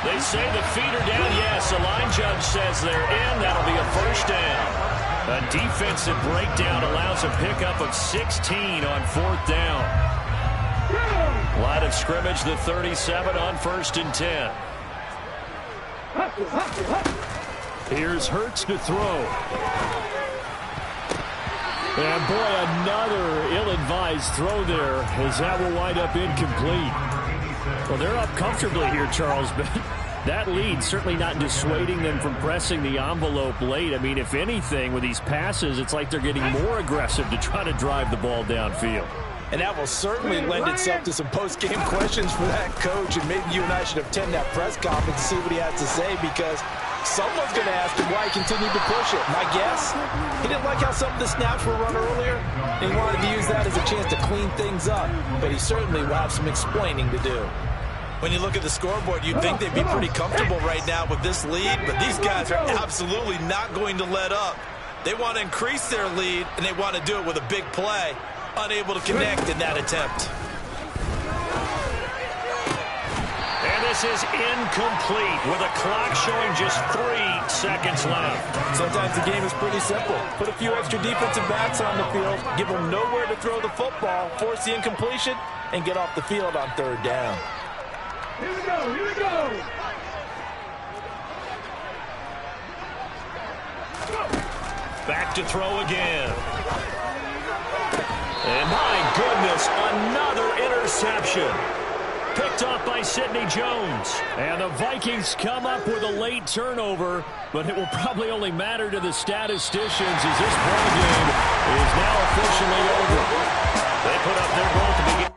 They say the feet are down. Yes, the line judge says they're in. That'll be a 1st down. A defensive breakdown allows a pickup of 16 on 4th down. Line of scrimmage, the 37 on 1st and 10. Here's Hurts to throw. And boy, another ill-advised throw there as that will wind up incomplete. Well, they're up comfortably here, Charles, but that lead certainly not dissuading them from pressing the envelope late. I mean, if anything, with these passes, it's like they're getting more aggressive to try to drive the ball downfield. And that will certainly lend itself to some post-game questions for that coach. And maybe you and I should attend that press conference to see what he has to say because someone's going to ask him why he continued to push it. My guess, he didn't like how some of the snaps were run earlier. And he wanted to use that as a chance to clean things up. But he certainly will have some explaining to do. When you look at the scoreboard, you'd think they'd be pretty comfortable right now with this lead. But these guys are absolutely not going to let up. They want to increase their lead, and they want to do it with a big play. Unable to connect in that attempt. And this is incomplete with a clock showing just 3 seconds left. Sometimes the game is pretty simple. Put a few extra defensive backs on the field, give them nowhere to throw the football, force the incompletion, and get off the field on 3rd down. Here we go, here we go. Back to throw again. And my goodness, another interception. Picked off by Sidney Jones. And the Vikings come up with a late turnover, but it will probably only matter to the statisticians as this ball game is now officially over. They put up their goal to begin.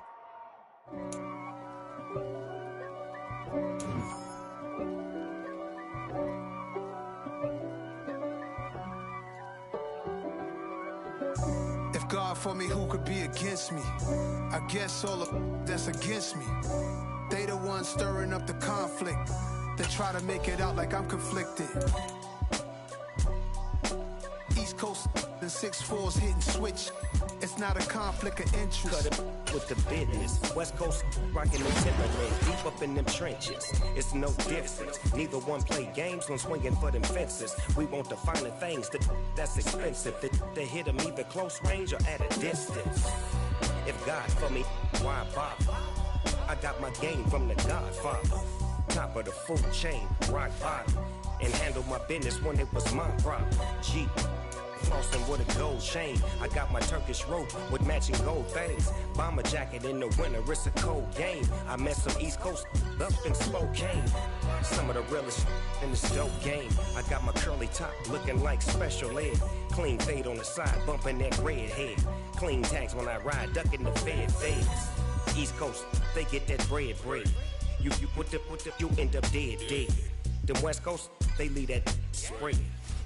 God for me, who could be against me? I guess all of that's against me. They the ones stirring up the conflict. They try to make it out like I'm conflicted. East Coast and 6'4's hitting switch. It's it's not a conflict of interest. Cut it with the business. West Coast rocking the Timberland, deep up in them trenches. It's no difference. Neither one play games when swinging for them fences. We want the finer things that's expensive. They hit them either close range or at a distance. If God for me, why bother? I got my game from the Godfather. Top of the food chain, rock bottom. And handle my business when it was my problem. Jeep, flossing with a gold chain. I got my Turkish rope with matching gold things. Bomber jacket in the winter, it's a cold game. I met some East Coast up in Spokane. Some of the realest in this dope game. I got my curly top looking like special ed. Clean fade on the side, bumping that red head. Clean tags when I ride, ducking the feds. East Coast, they get that bread. You you end up dead. Them West Coast, they leave that spray.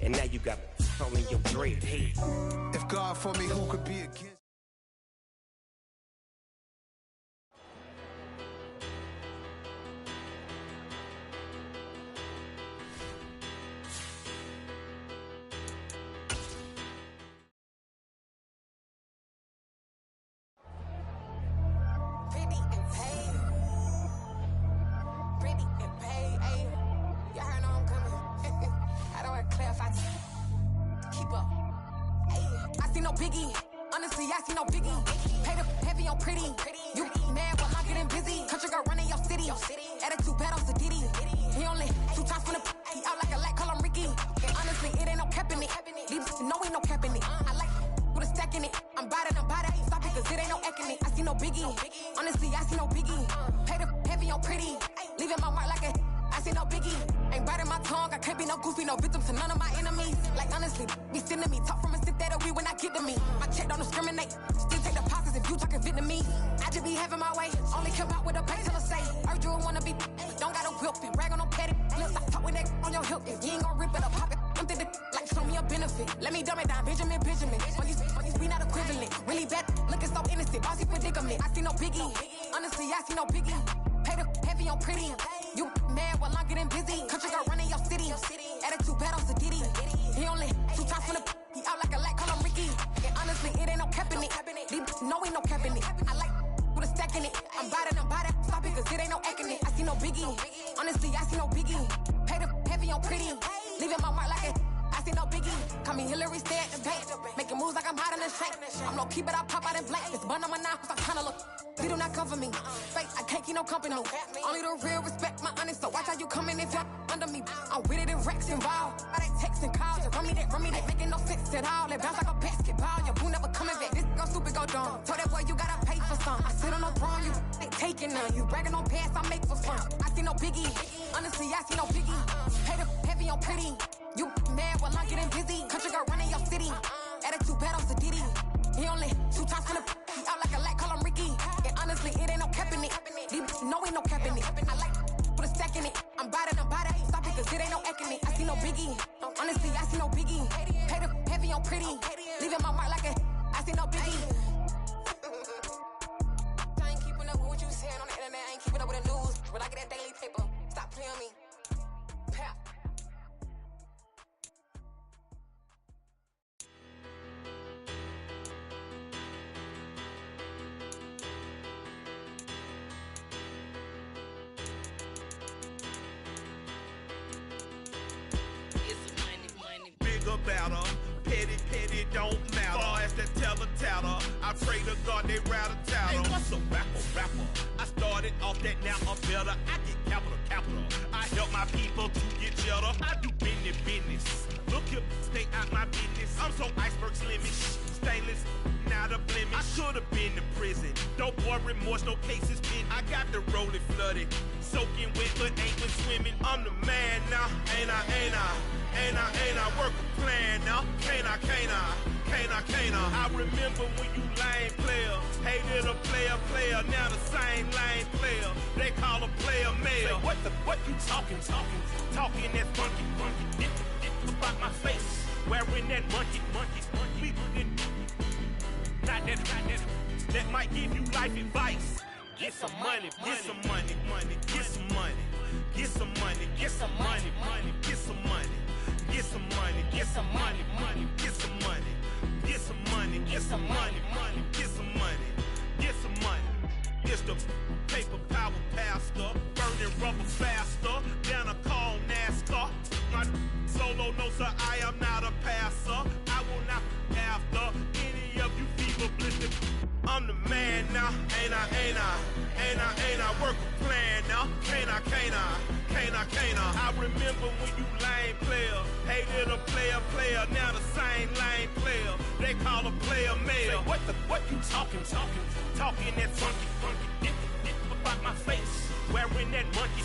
And now you got all in your dread head. If God for me, who could be against? Only the real respect my honest, so watch how you coming if you're under me. I'm with it in Rex involved. I they texting calls, run me that, making no sense at all. It bounce like a basketball, your boo never coming back. This go stupid, go dumb. Told that boy you gotta pay for some. I sit on no throne, you ain't taking none. You bragging on pants, I make for fun. I see no biggie, honestly, I see no biggie. Pay the heavy on pretty. You mad while I'm getting busy. Country girl running your city. Attitude bad on Sadiddy. He only 2 times from the he out like a lack, call him Ricky. And honestly, it ain't no cap in it. No, ain't no cap in it. I like put a stack in it. I'm about it. Stop it, cause it ain't no acting it. I see no biggie. Honestly, I see no biggie. Pay the heavy on pretty. Leaving my mark like a I see no biggie. I ain't keeping up with what you saying on the internet. I ain't keeping up with the news. But I get that daily paper. Stop playing me. Pap. About her. Petty, don't matter. Far as that teller, I pray to God they rattle tattle. Hey, what's a rapper? I started off that, now I'm better. I get capital. I help my people to get cheddar. I do business. Look here, stay out my business. I'm so iceberg slimish, stainless, not a blemish. I should've been in prison. No boy remorse, no cases pinned. I got the rolling flooded, soaking wet, but ain't been swimming. I'm the man now, ain't I work a plan now, can't I? I remember when you lame player, hated a player, now the same lame player, they call a player male. Say, what you talking that funky, get about my face, wearing that monkey, not that might give you life advice. Get some money, get some money, get some money, get some money, get some money, get some money. Get some money, get some money, get some money, get some money, get some money, work a plan now. Can't I? I remember when you lame player, hated a player, now the same lame player. They call a player mayor. What you talking that funky, about my face, wearing that monkey